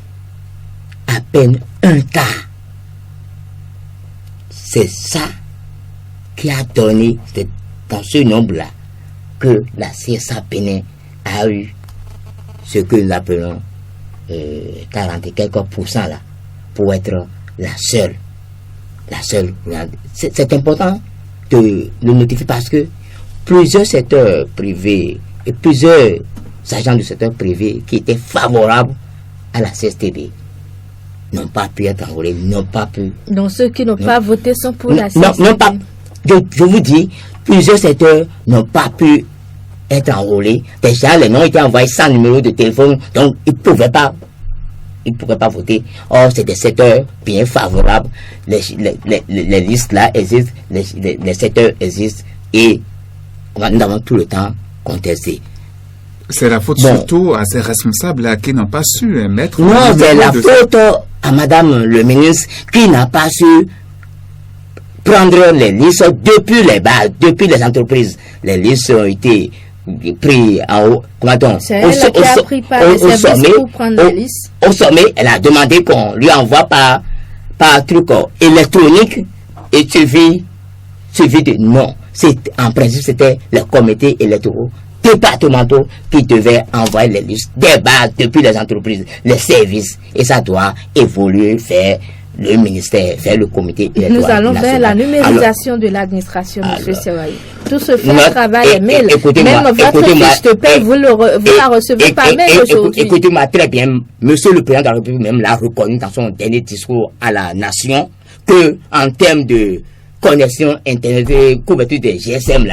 à peine un quart. C'est ça qui a donné dans ce nombre-là que la CSA Bénin a eu ce que nous appelons 40 et quelques pourcents là, pour être la seule. C'est important de le notifier parce que plusieurs secteurs privés et plusieurs agents du secteur privé qui étaient favorables à la CSTB n'ont pas pu être enrôlés, n'ont pas pu. Donc ceux qui n'ont pas voté sont pour la CSTB. Non, pas. Je vous dis, plusieurs secteurs n'ont pas pu être enrôlés. Déjà, les noms étaient envoyés sans numéro de téléphone, donc ils ne pouvaient pas voter. Or, c'est des secteurs bien favorables. Les listes là existent, les secteurs existent et nous avons tout le temps contesté. C'est la faute surtout à ces responsables là qui n'ont pas su mettre. Non, c'est la faute à Madame le ministre qui n'a pas su prendre les listes depuis les bases, depuis les entreprises. Les listes ont été prises en haut. C'est elle qui a pris par les services pour prendre les listes. Au sommet, elle a demandé qu'on lui envoie par truc électronique et suivi de non. En principe, c'était le comité électoral départementaux qui devaient envoyer les listes des bases depuis les entreprises, les services, et ça doit évoluer vers le ministère, vers le comité électoral. Nous allons vers la numérisation de l'administration, M. Sewayi. Tout ce fait travail est mail. Même votre fiche de paie, vous la recevez par mail aujourd'hui. Écoutez-moi très bien, Monsieur le Président de la République même l'a reconnu dans son dernier discours à la nation que en termes de connexion internet, couverture des GSM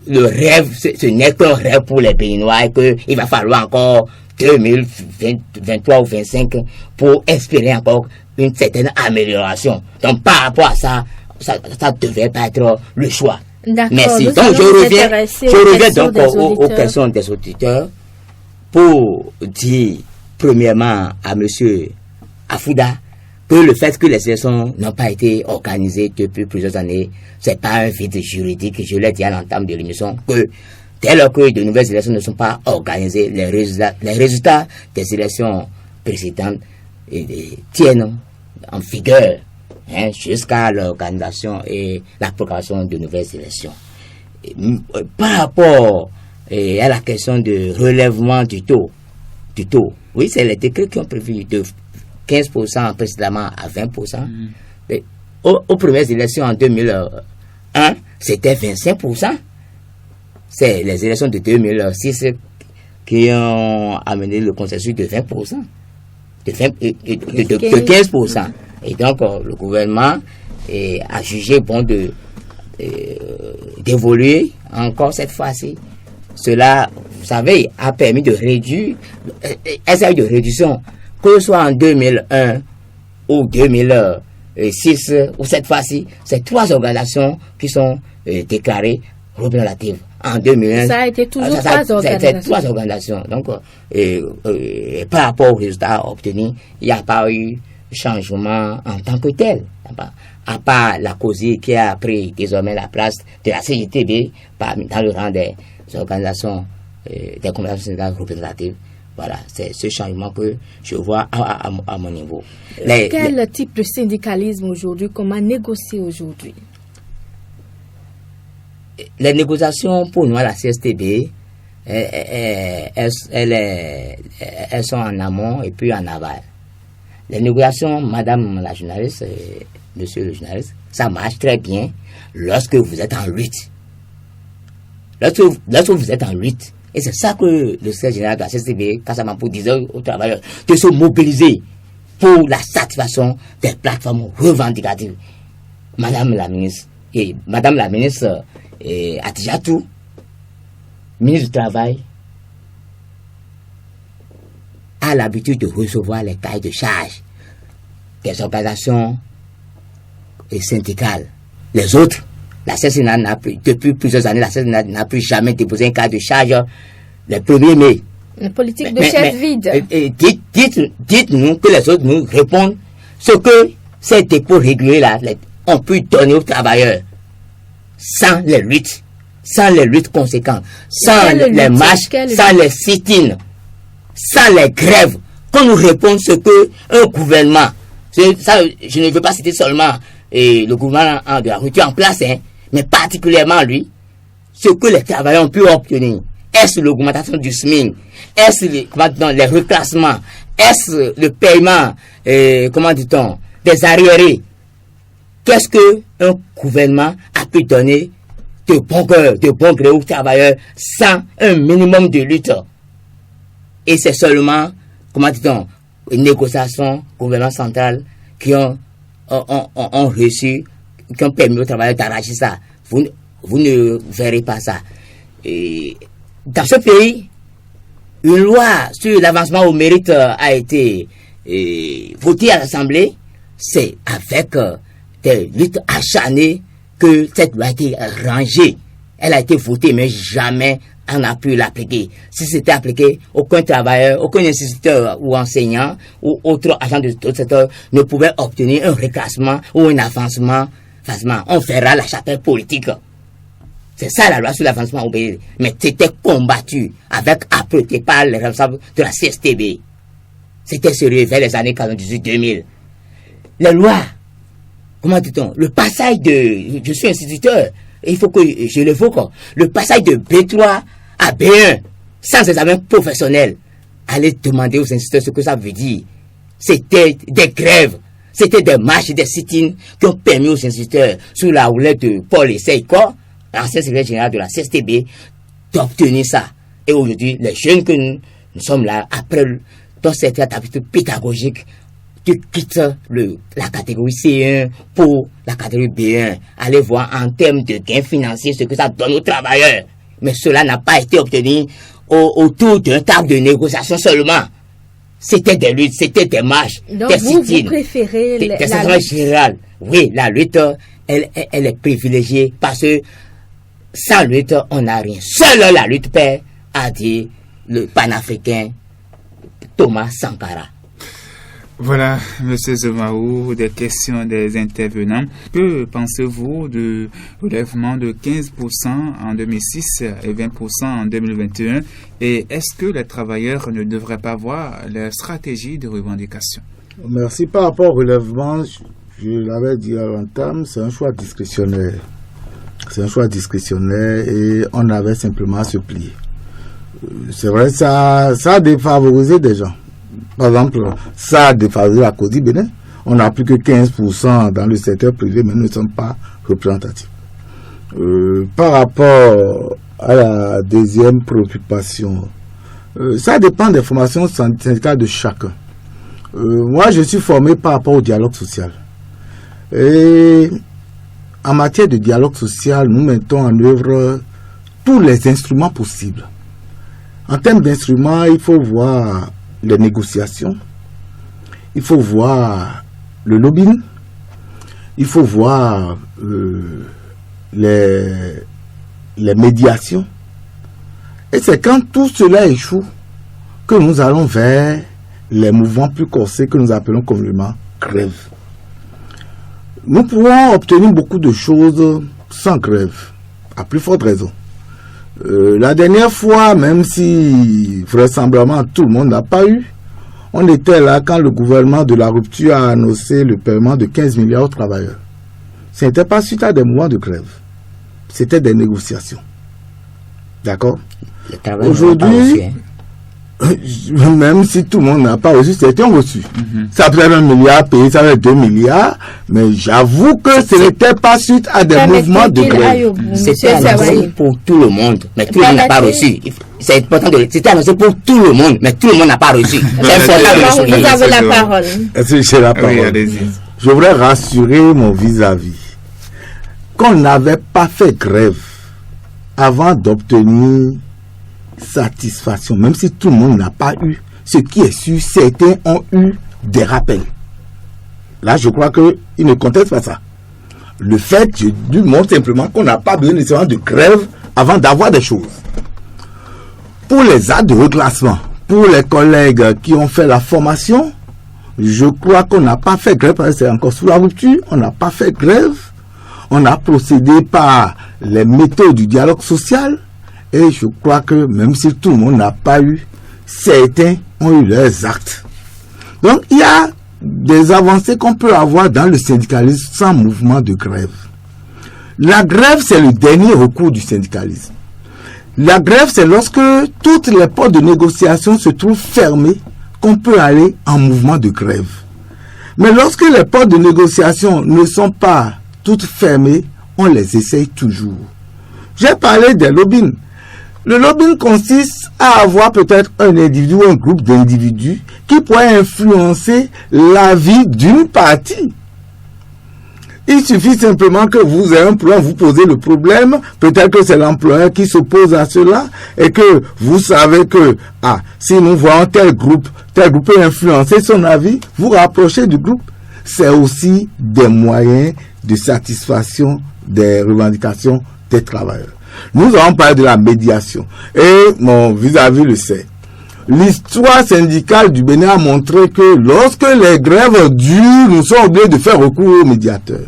le rêve, ce n'est qu'un rêve pour les Béninois et qu'il va falloir encore 2023 ou 2025 pour espérer encore une certaine amélioration. Donc par rapport à ça, ça devrait pas être le choix. Merci. Donc je reviens donc aux questions des auditeurs pour dire premièrement à monsieur Afouda que le fait que les élections n'ont pas été organisées depuis plusieurs années, c'est pas un vide juridique. Je l'ai dit à l'entame de l'émission que dès lors que de nouvelles élections ne sont pas organisées, les résultats des élections précédentes tiennent en vigueur jusqu'à l'organisation et la proclamation de nouvelles élections. Par rapport à la question de relèvement du taux, oui, c'est les décrets qui ont prévu de 15% précédemment à 20%. Aux premières élections en 2001, c'était 25%. C'est les élections de 2006 qui ont amené le consensus de 20%, de 15%. Et donc, le gouvernement a jugé bon d'évoluer encore cette fois-ci. Cela, vous savez, a permis de réduire, essayer de réduction, que ce soit en 2001 ou 2006 ou cette fois-ci, c'est 3 organisations qui sont déclarées représentatives. En 2001, ça a été toujours 3 organisations. Donc, par rapport aux résultats obtenus, il n'y a pas eu changement en tant que tel. À part la COSI qui a pris désormais la place de la CGTB dans le rang des organisations, des conventions syndicales représentatives. Voilà, c'est ce changement que je vois à mon niveau. Quel type de syndicalisme aujourd'hui? Comment négocier aujourd'hui? Les négociations pour nous à la CSTB, elles sont en amont et puis en aval. Les négociations, madame la journaliste, monsieur le journaliste, ça marche très bien lorsque vous êtes en lutte. Lorsque vous êtes en lutte. Et c'est ça que le secrétaire général de la CSTB, Kassamampo, disait aux travailleurs, de se mobiliser pour la satisfaction des plateformes revendicatives. Madame la ministre Atijatou, ministre du Travail, a l'habitude de recevoir les cahiers de charges des organisations syndicales. Les autres, la CSTB n'a plus, depuis plusieurs années, la CSTB n'a plus jamais déposé un cahier de charge le 1er mai. Une politique de chef vide. Dites-nous que les autres nous répondent ce que ces dépôts réguliers-là ont pu donner aux travailleurs sans les luttes conséquentes, sans les marches, sans les sit-ins, sans les grèves, qu'on nous réponde ce que un gouvernement, ça, je ne veux pas citer seulement le gouvernement de la rupture en place, mais particulièrement lui, ce que les travailleurs ont pu obtenir. Est-ce l'augmentation du SMIC? Est-ce les reclassements? Est-ce le paiement, des arriérés? Qu'est-ce qu'un gouvernement a pu donner de bon cœur, de bon gré aux travailleurs sans un minimum de lutte? Et c'est seulement, une négociation gouvernement central qui ont reçu, qui ont permis aux travailleurs d'arracher ça. Vous ne verrez pas ça. Et dans ce pays, une loi sur l'avancement au mérite a été votée à l'Assemblée. C'est avec des luttes acharnées que cette loi a été rangée. Elle a été votée, mais jamais on n'a pu l'appliquer. Si c'était appliqué, aucun travailleur, aucun instituteur ou enseignant ou autre agent de tout secteur ne pouvait obtenir un reclassement ou un avancement facilement. On fera la chapelle politique. C'est ça la loi sur l'avancement au pays. Mais c'était combattu avec âpreté par les responsables de la CSTB. C'était sérieux vers les années 98-2000. Les lois, le passage je suis instituteur, il faut que je l'évoque, le passage de B3 à B1, sans examen professionnel, allez demander aux instituteurs ce que ça veut dire. C'était des grèves, c'était des marches, des sit-ins qui ont permis aux instituteurs, sous la houlette de Paul Essayko, l'ancien secrétaire général de la CSTB, d'obtenir ça. Et aujourd'hui, les jeunes que nous sommes là, après dans cette habitude pédagogique, tu quittes la catégorie C1 pour la catégorie B1. Allez voir en termes de gains financiers ce que ça donne aux travailleurs. Mais cela n'a pas été obtenu autour d'un table de négociation seulement. C'était des luttes, c'était des marches, donc des vous sit-ins, préférez des lutte générales. Oui, la lutte, elle est privilégiée parce que sans lutte, on n'a rien. Seule la lutte paix, a dit le panafricain Thomas Sankara. Voilà, M. Zemaou, des questions des intervenants. Que pensez-vous du relèvement de 15% en 2006 et 20% en 2021? Et est-ce que les travailleurs ne devraient pas voir leur stratégie de revendication? Merci. Par rapport au relèvement, je l'avais dit à l'entame, c'est un choix discrétionnaire. C'est un choix discrétionnaire et on avait simplement à se plier. C'est vrai, ça a défavorisé des gens. Par exemple, ça a défavorisé la CODI Bénin. On n'a plus que 15% dans le secteur privé, mais nous ne sommes pas représentatifs. Par rapport à la deuxième préoccupation, ça dépend des formations syndicales de chacun. Moi, je suis formé par rapport au dialogue social. Et en matière de dialogue social, nous mettons en œuvre tous les instruments possibles. En termes d'instruments, il faut voir les négociations, il faut voir le lobbying, il faut voir les médiations. Et c'est quand tout cela échoue que nous allons vers les mouvements plus corsés que nous appelons communément grève. Nous pouvons obtenir beaucoup de choses sans grève, à plus forte raison. La dernière fois, même si vraisemblablement tout le monde n'a pas eu, on était là quand le gouvernement de la rupture a annoncé le paiement de 15 milliards aux travailleurs. Ce n'était pas suite à des mouvements de grève. C'était des négociations. D'accord? Aujourd'hui, même si tout le monde n'a pas reçu, c'était reçu. Ça peut être 1 milliard payé, ça peut être 2 milliards, mais j'avoue que ce n'était pas suite à des mouvements de grève. C'était annoncé pour tout le monde, mais tout le monde n'a pas reçu. C'est important de... C'était annoncé pour tout le monde, mais tout le monde n'a pas reçu. C'est important de le Vous avez la parole. Est-ce que j'ai la parole? Oui, allez-y. Je voudrais rassurer mon vis-à-vis qu'on n'avait pas fait grève avant d'obtenir satisfaction, même si tout le monde n'a pas eu. Ce qui est sûr, certains ont eu des rappels. Là, je crois qu'ils ne contestent pas ça. Le fait, je montre simplement qu'on n'a pas besoin nécessairement de grève avant d'avoir des choses. Pour les actes de reclassement, pour les collègues qui ont fait la formation, je crois qu'on n'a pas fait grève, parce que c'est encore sous la rupture, on n'a pas fait grève, on a procédé par les méthodes du dialogue social, et je crois que même si tout le monde n'a pas eu, certains ont eu leurs actes. Donc il y a des avancées qu'on peut avoir dans le syndicalisme sans mouvement de grève. La grève, c'est le dernier recours du syndicalisme. La grève, c'est lorsque toutes les portes de négociation se trouvent fermées qu'on peut aller en mouvement de grève. Mais lorsque les portes de négociation ne sont pas toutes fermées, on les essaye toujours. J'ai parlé des lobbying. Le lobbying consiste à avoir peut-être un individu ou un groupe d'individus qui pourrait influencer la vie d'une partie. Il suffit simplement que vous ayez un problème, vous posez le problème, peut-être que c'est l'employeur qui s'oppose à cela, et que vous savez que, si nous voyons tel groupe peut influencer son avis, vous rapprochez du groupe. C'est aussi des moyens de satisfaction des revendications des travailleurs. Nous avons parlé de la médiation, et mon vis-à-vis le sait. L'histoire syndicale du Bénin a montré que lorsque les grèves durent, nous sommes obligés de faire recours aux médiateurs.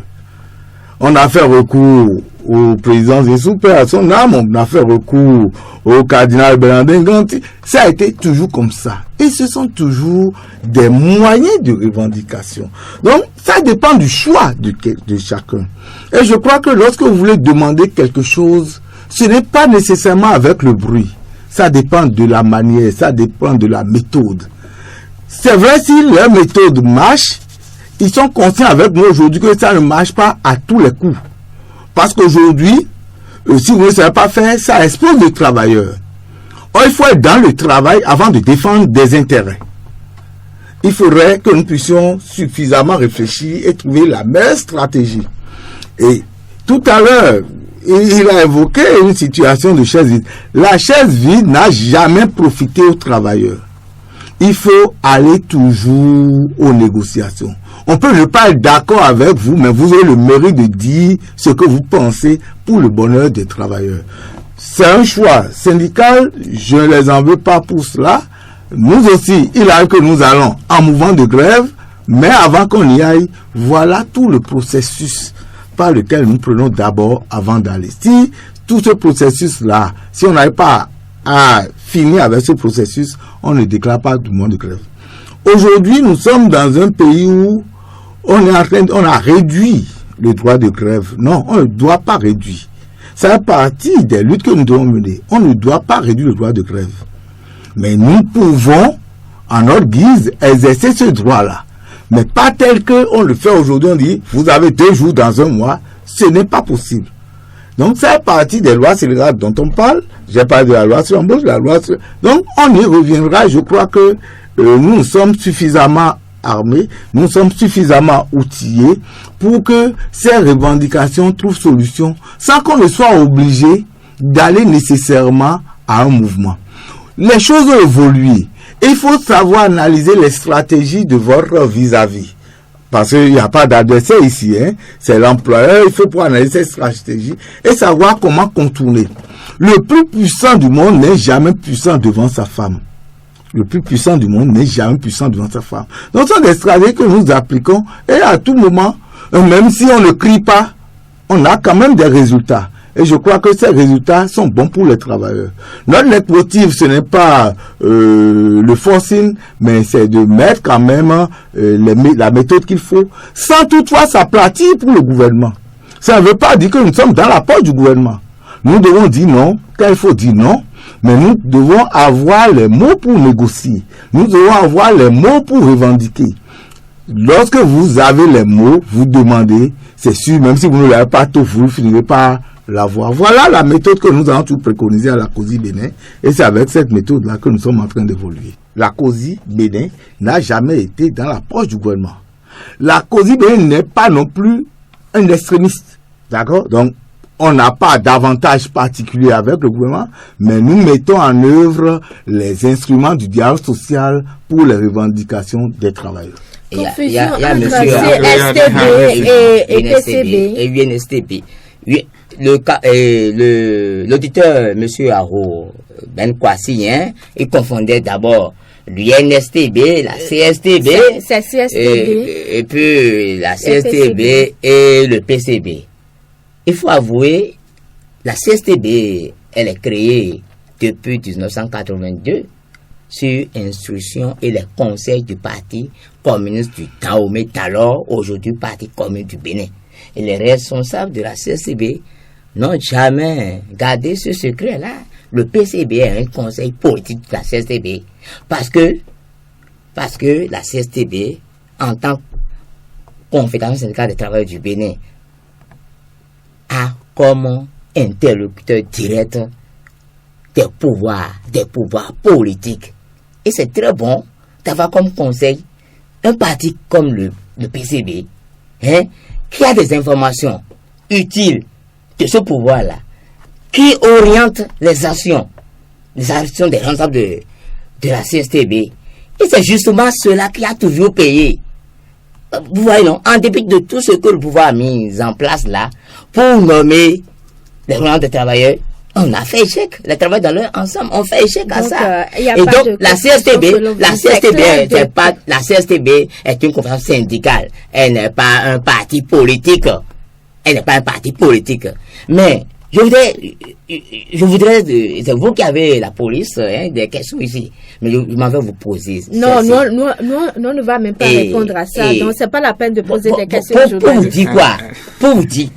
On a fait recours au président Zissou, Père à son âme, on a fait recours au cardinal Bernardin Ganti. Ça a été toujours comme ça. Et ce sont toujours des moyens de revendication. Donc, ça dépend du choix de chacun. Et je crois que lorsque vous voulez demander quelque chose, ce n'est pas nécessairement avec le bruit. Ça dépend de la manière, ça dépend de la méthode. C'est vrai, si leur méthode marche, ils sont conscients avec nous aujourd'hui que ça ne marche pas à tous les coups. Parce qu'aujourd'hui, si vous ne savez pas faire, ça expose les travailleurs. Or, il faut être dans le travail avant de défendre des intérêts. Il faudrait que nous puissions suffisamment réfléchir et trouver la meilleure stratégie. Et tout à l'heure, il a évoqué une situation de chaise vide. La chaise vide n'a jamais profité aux travailleurs. Il faut aller toujours aux négociations. On peut ne pas être d'accord avec vous, mais vous avez le mérite de dire ce que vous pensez pour le bonheur des travailleurs. C'est un choix syndical, je ne les en veux pas pour cela. Nous aussi, il arrive que nous allons en mouvement de grève, mais avant qu'on y aille, voilà tout le processus par lequel nous prenons d'abord avant d'aller. Si tout ce processus-là, si on n'arrive pas à finir avec ce processus, on ne déclare pas du mouvement de grève. Aujourd'hui, nous sommes dans un pays où on a réduit le droit de grève. Non, on ne doit pas réduire. C'est à partir des luttes que nous devons mener. On ne doit pas réduire le droit de grève. Mais nous pouvons, en notre guise, exercer ce droit-là. Mais pas tel qu'on le fait aujourd'hui. On dit, vous avez 2 jours dans un mois. Ce n'est pas possible. Donc, c'est à partir des lois scélérates dont on parle. J'ai parlé de la loi sur l'embauche, Donc, on y reviendra. Je crois que nous sommes suffisamment armés, nous sommes suffisamment outillés pour que ces revendications trouvent solution sans qu'on ne soit obligé d'aller nécessairement à un mouvement. Les choses ont évolué. Il faut savoir analyser les stratégies de votre vis-à-vis. Parce qu'il n'y a pas d'adversaire ici, c'est l'employeur, il faut pouvoir analyser ces stratégies et savoir comment contourner. Le plus puissant du monde n'est jamais puissant devant sa femme. Le plus puissant du monde n'est jamais puissant devant sa femme. Donc, ce sont des stratégies que nous appliquons et à tout moment, même si on ne crie pas, on a quand même des résultats. Et je crois que ces résultats sont bons pour les travailleurs. Notre leitmotiv, ce n'est pas le forcing, mais c'est de mettre quand même la méthode qu'il faut, sans toutefois s'aplatir pour le gouvernement. Ça ne veut pas dire que nous sommes dans la poche du gouvernement. Nous devons dire non, quand il faut dire non, mais nous devons avoir les mots pour négocier. Nous devons avoir les mots pour revendiquer. Lorsque vous avez les mots, vous demandez, c'est sûr, même si vous ne l'avez pas tout, vous ne finirez pas l'avoir. Voilà la méthode que nous avons tout préconisée à la COSI Bénin, et c'est avec cette méthode-là que nous sommes en train d'évoluer. La COSI Bénin n'a jamais été dans la poche du gouvernement. La COSI Bénin n'est pas non plus un extrémiste, d'accord? Donc, on n'a pas d'avantage particulier avec le gouvernement, mais nous mettons en œuvre les instruments du dialogue social pour les revendications des travailleurs. Il y a CSTB et PCB. Et UNSTB. L'auditeur, M. Aro Ben Kwasi, il confondait d'abord l'UNSTB, la CSTB, et puis la CSTB et le PCB. Il faut avouer, la CSTB, elle est créée depuis 1982 sur instruction et les conseils du parti communiste du Dahomey Talor, aujourd'hui parti communiste du Bénin. Et les responsables de la CSTB n'ont jamais gardé ce secret-là. Le PCB est un conseil politique de la CSTB parce que la CSTB, en tant que Confédération syndicale des travailleurs du Bénin, a comme interlocuteur direct des pouvoirs politiques. Et c'est très bon d'avoir comme conseil un parti comme le PCB, qui a des informations utiles de ce pouvoir-là, qui oriente les actions des responsables de la CSTB. Et c'est justement cela qui a toujours payé. Vous voyez, non, en dépit de tout ce que le pouvoir a mis en place là, pour nommer les représentants des travailleurs, on a fait échec. Les travailleurs dans leur ensemble ont fait échec à ça. Et donc, la CSTB est une conférence syndicale. Elle n'est pas un parti politique. Mais, je voudrais, c'est vous qui avez la police, des questions ici. Mais je m'en vais vous poser. Non, on ne va même pas répondre à ça. Donc, c'est pas la peine de poser des questions. Pour vous dire quoi? Pour vous dire,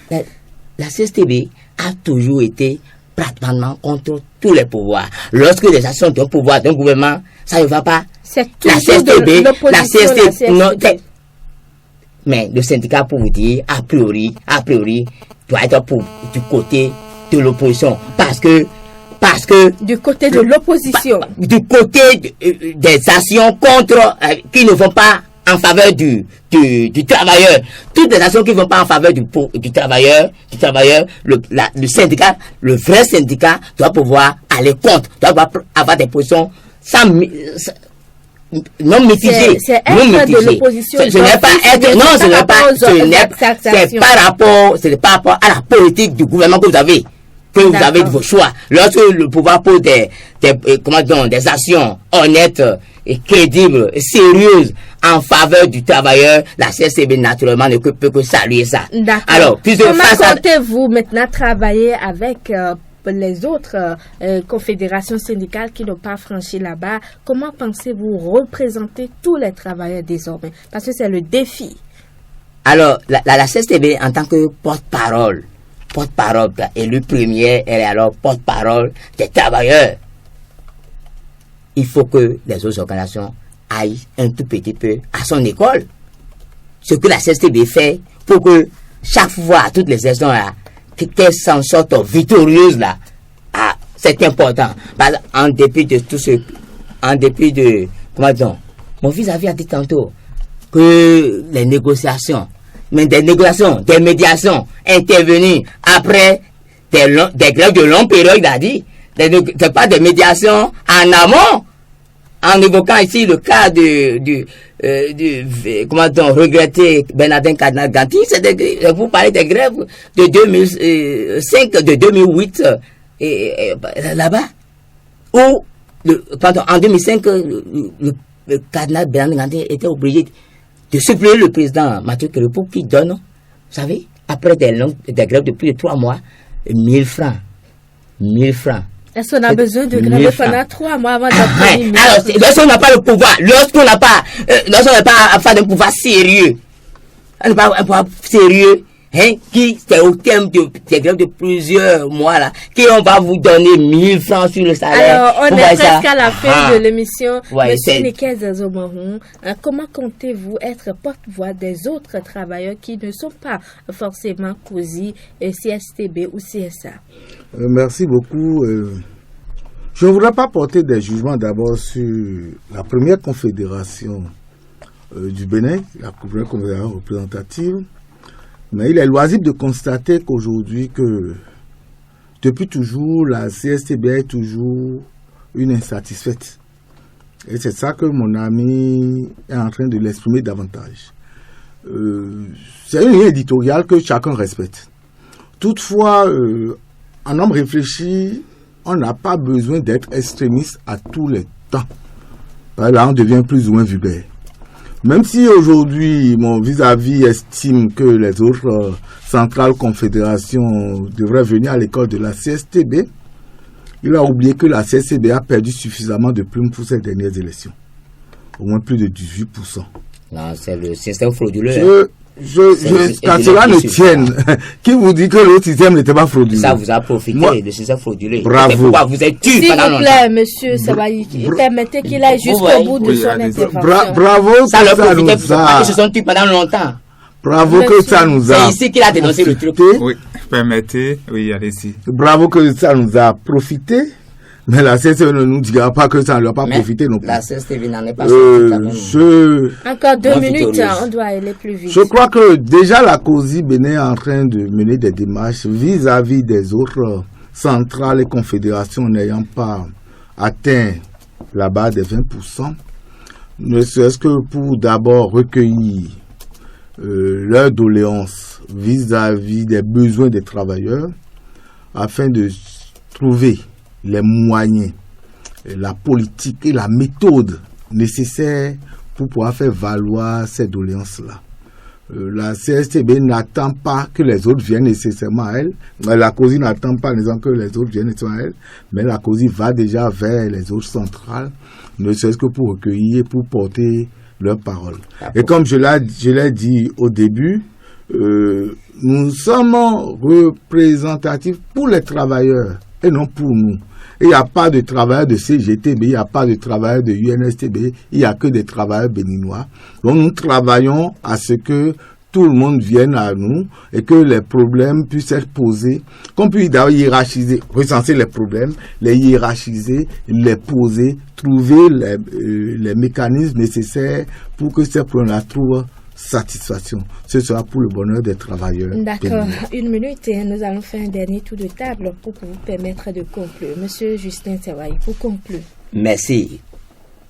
la CSTB a toujours été pratiquement contre tous les pouvoirs. Lorsque les actions d'un pouvoir, d'un gouvernement, ça ne va pas. C'est toujours la CSTB. Mais le syndicat, pour vous dire, a priori, doit être du côté de l'opposition. Parce que du côté de l'opposition. Du côté des actions contre, qui ne vont pas en faveur du travailleur. Toutes les actions qui ne vont pas en faveur du travailleur, le syndicat, le vrai syndicat doit pouvoir aller contre, doit avoir des positions non mitigées. C'est être de l'opposition. C'est par rapport à la politique du gouvernement que vous avez. Vous avez de vos choix. Lorsque le pouvoir pose des actions honnêtes et crédibles et sérieuses en faveur du travailleur, la CSTB naturellement ne peut que saluer ça. Alors, comment comptez-vous maintenant travailler avec les autres confédérations syndicales qui n'ont pas franchi la barre? Comment pensez-vous représenter tous les travailleurs désormais? Parce que c'est le défi. Alors, la CSTB en tant que porte-parole, élu premier, elle est alors porte-parole des travailleurs. Il faut que les autres organisations aillent un tout petit peu à son école. Ce que la CSTB fait pour que chaque fois, toutes les sessions là, qu'elles s'en sortent victorieuses là, c'est important. En dépit de tout ce, mon fils a dit tantôt que les négociations, des médiations intervenues après des grèves de longue période, il a dit, pas de médiations en amont, en évoquant ici le cas du regretté Bernardin Kadnaganti. Vous parlez des grèves de 2005, de 2008, là-bas, où, en 2005, le cardinal Bernardin était obligé de suppléer le président Mathieu Kérépo qui donne, vous savez, après des grèves de plus de 3 mois, 1000 francs. 1000 francs. Est-ce qu'on a besoin de graver pendant 3 mois avant d'obtenir? Alors, lorsqu'on n'a pas le pouvoir, lorsqu'on n'a pas afin d'un pouvoir sérieux, un pouvoir sérieux, qui c'est au terme des grèves de plusieurs mois là, qui on va vous donner 1000 francs sur le salaire. Alors, on est presque à la fin de l'émission. Ouais, Monsieur Nekez Zomoron, comment comptez-vous être porte-voix des autres travailleurs qui ne sont pas forcément COSI, CSTB ou CSA? Merci beaucoup. Je ne voudrais pas porter des jugements d'abord sur la première confédération du Bénin, la première confédération représentative, mais il est loisible de constater qu'aujourd'hui, que depuis toujours, la CSTB est toujours une insatisfaite. Et c'est ça que mon ami est en train de l'exprimer davantage. C'est une ligne éditoriale que chacun respecte. Toutefois, en homme réfléchi, on n'a pas besoin d'être extrémiste à tous les temps. Là, on devient plus ou moins vulgaire. Même si aujourd'hui, mon vis-à-vis estime que les autres centrales confédérations devraient venir à l'école de la CSTB, il a oublié que la CSTB a perdu suffisamment de plumes pour ces dernières élections. Au moins plus de 18%. Non, c'est le système frauduleux. Quand cela ne tienne, qui vous dit que le système n'était pas frauduleux? Ça vous a profité de système frauduleux. Bravo. Vous êtes tué S'il pendant vous plaît, monsieur Sawaï, permettez qu'il aille jusqu'au bout de son intervention. Bravo, ça leur profitait nous a... parce qu'ils se sont tués pendant longtemps. Bravo que ça nous a... C'est ici qu'il a dénoncé le truc. Oui, permettez, oui, allez-y. Bravo que ça nous a profité. Mais la CSTB ne nous dira pas que ça ne leur a pas profité non plus. La CSTB n'en est pas Encore 2 minutes, on doit aller plus vite. Je crois que déjà la COSI Bénin est en train de mener des démarches vis-à-vis des autres centrales et confédérations n'ayant pas atteint la barre des 20%. Ne serait-ce que pour d'abord recueillir leurs doléances vis-à-vis des besoins des travailleurs afin de trouver les moyens, la politique et la méthode nécessaires pour pouvoir faire valoir ces doléances-là. La CSTB n'attend pas que les autres viennent nécessairement à elle. La COSI n'attend pas que les autres viennent nécessairement à elle, mais la COSI va déjà vers les autres centrales, ne serait-ce que pour recueillir, pour porter leurs paroles. Et comme je l'ai dit au début, nous sommes représentatifs pour les travailleurs et non pour nous. Il n'y a pas de travailleurs de CGTB, il n'y a pas de travailleurs de UNSTB, il n'y a que des travailleurs béninois. Donc nous travaillons à ce que tout le monde vienne à nous et que les problèmes puissent être posés, qu'on puisse d'abord hiérarchiser, recenser les problèmes, les hiérarchiser, les poser, trouver les mécanismes nécessaires pour que ces problèmes-là trouvent satisfaction. Ce sera pour le bonheur des travailleurs. D'accord. 1 minute et nous allons faire un dernier tour de table pour vous permettre de conclure. Monsieur Justin Sawaï, pour conclure. Merci.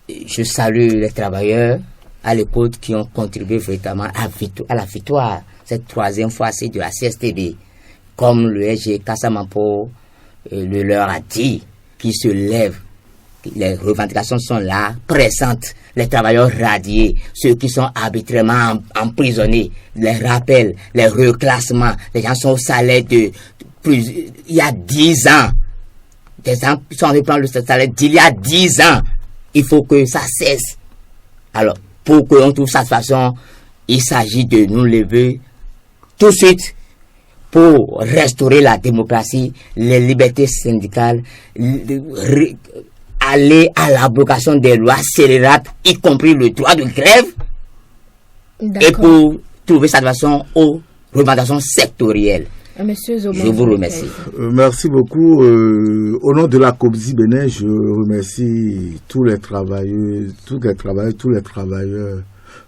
Je salue les travailleurs à l'écoute qui ont contribué véritablement à la victoire. Cette 3e fois, c'est de la CSTB. Comme le SG Kassamampo le leur a dit, qui se lève. Les revendications sont là, pressantes. Les travailleurs radiés, ceux qui sont arbitrairement emprisonnés, les rappels, les reclassements, les gens sont au salaire il y a 10 ans. Des gens sont en train de prendre le salaire d'il y a 10 ans. Il faut que ça cesse. Alors, pour que l'on trouve satisfaction, il s'agit de nous lever tout de suite pour restaurer la démocratie, les libertés syndicales, aller à l'abrogation des lois scélérates, y compris le droit de grève, et pour trouver satisfaction aux revendications sectorielles. Monsieur Zomo, je vous remercie. Merci beaucoup. Au nom de la COSI Bénin, je remercie tous les travailleurs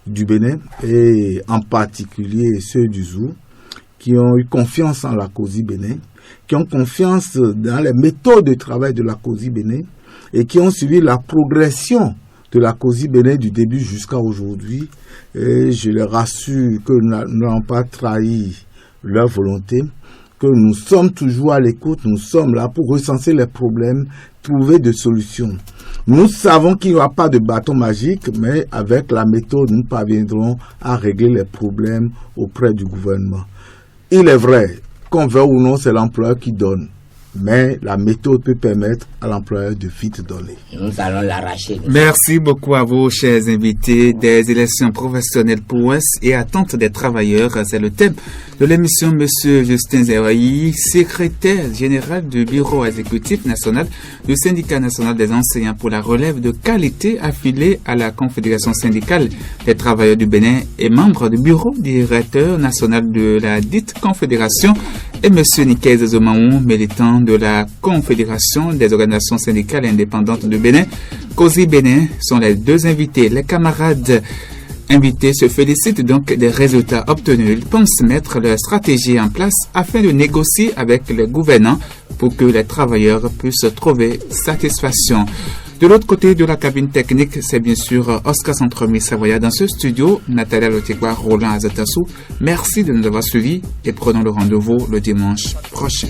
du Bénin, et en particulier ceux du ZOU, qui ont eu confiance en la COSI Bénin, qui ont confiance dans les méthodes de travail de la COSI Bénin, et qui ont suivi la progression de la COSI Bénin du début jusqu'à aujourd'hui. Et je les rassure que nous n'avons pas trahi leur volonté, que nous sommes toujours à l'écoute, nous sommes là pour recenser les problèmes, trouver des solutions. Nous savons qu'il n'y aura pas de bâton magique, mais avec la méthode, nous parviendrons à régler les problèmes auprès du gouvernement. Il est vrai, qu'on veuille ou non, c'est l'employeur qui donne. Mais la méthode peut permettre à l'employeur de vite donner. Nous allons l'arracher. Merci beaucoup à vous, chers invités. Des élections professionnelles prouesses et attentes des travailleurs, c'est le thème de l'émission. Monsieur Justin Zerwayi, secrétaire général du Bureau exécutif national du Syndicat national des enseignants pour la relève de qualité, affilié à la Confédération syndicale des travailleurs du Bénin et membre du bureau directeur national de la dite confédération, et monsieur Niké Zomaou, militant de la Confédération des organisations syndicales indépendantes du Bénin. COSI Bénin sont les deux invités. Les camarades invités se félicitent donc des résultats obtenus. Ils pensent mettre leur stratégie en place afin de négocier avec les gouvernants pour que les travailleurs puissent trouver satisfaction. De l'autre côté de la cabine technique, c'est bien sûr Oscar Centromi Savoya. Dans ce studio, Nathalie Lotekwa, Roland Azatassou. Merci de nous avoir suivis et prenons le rendez-vous le dimanche prochain.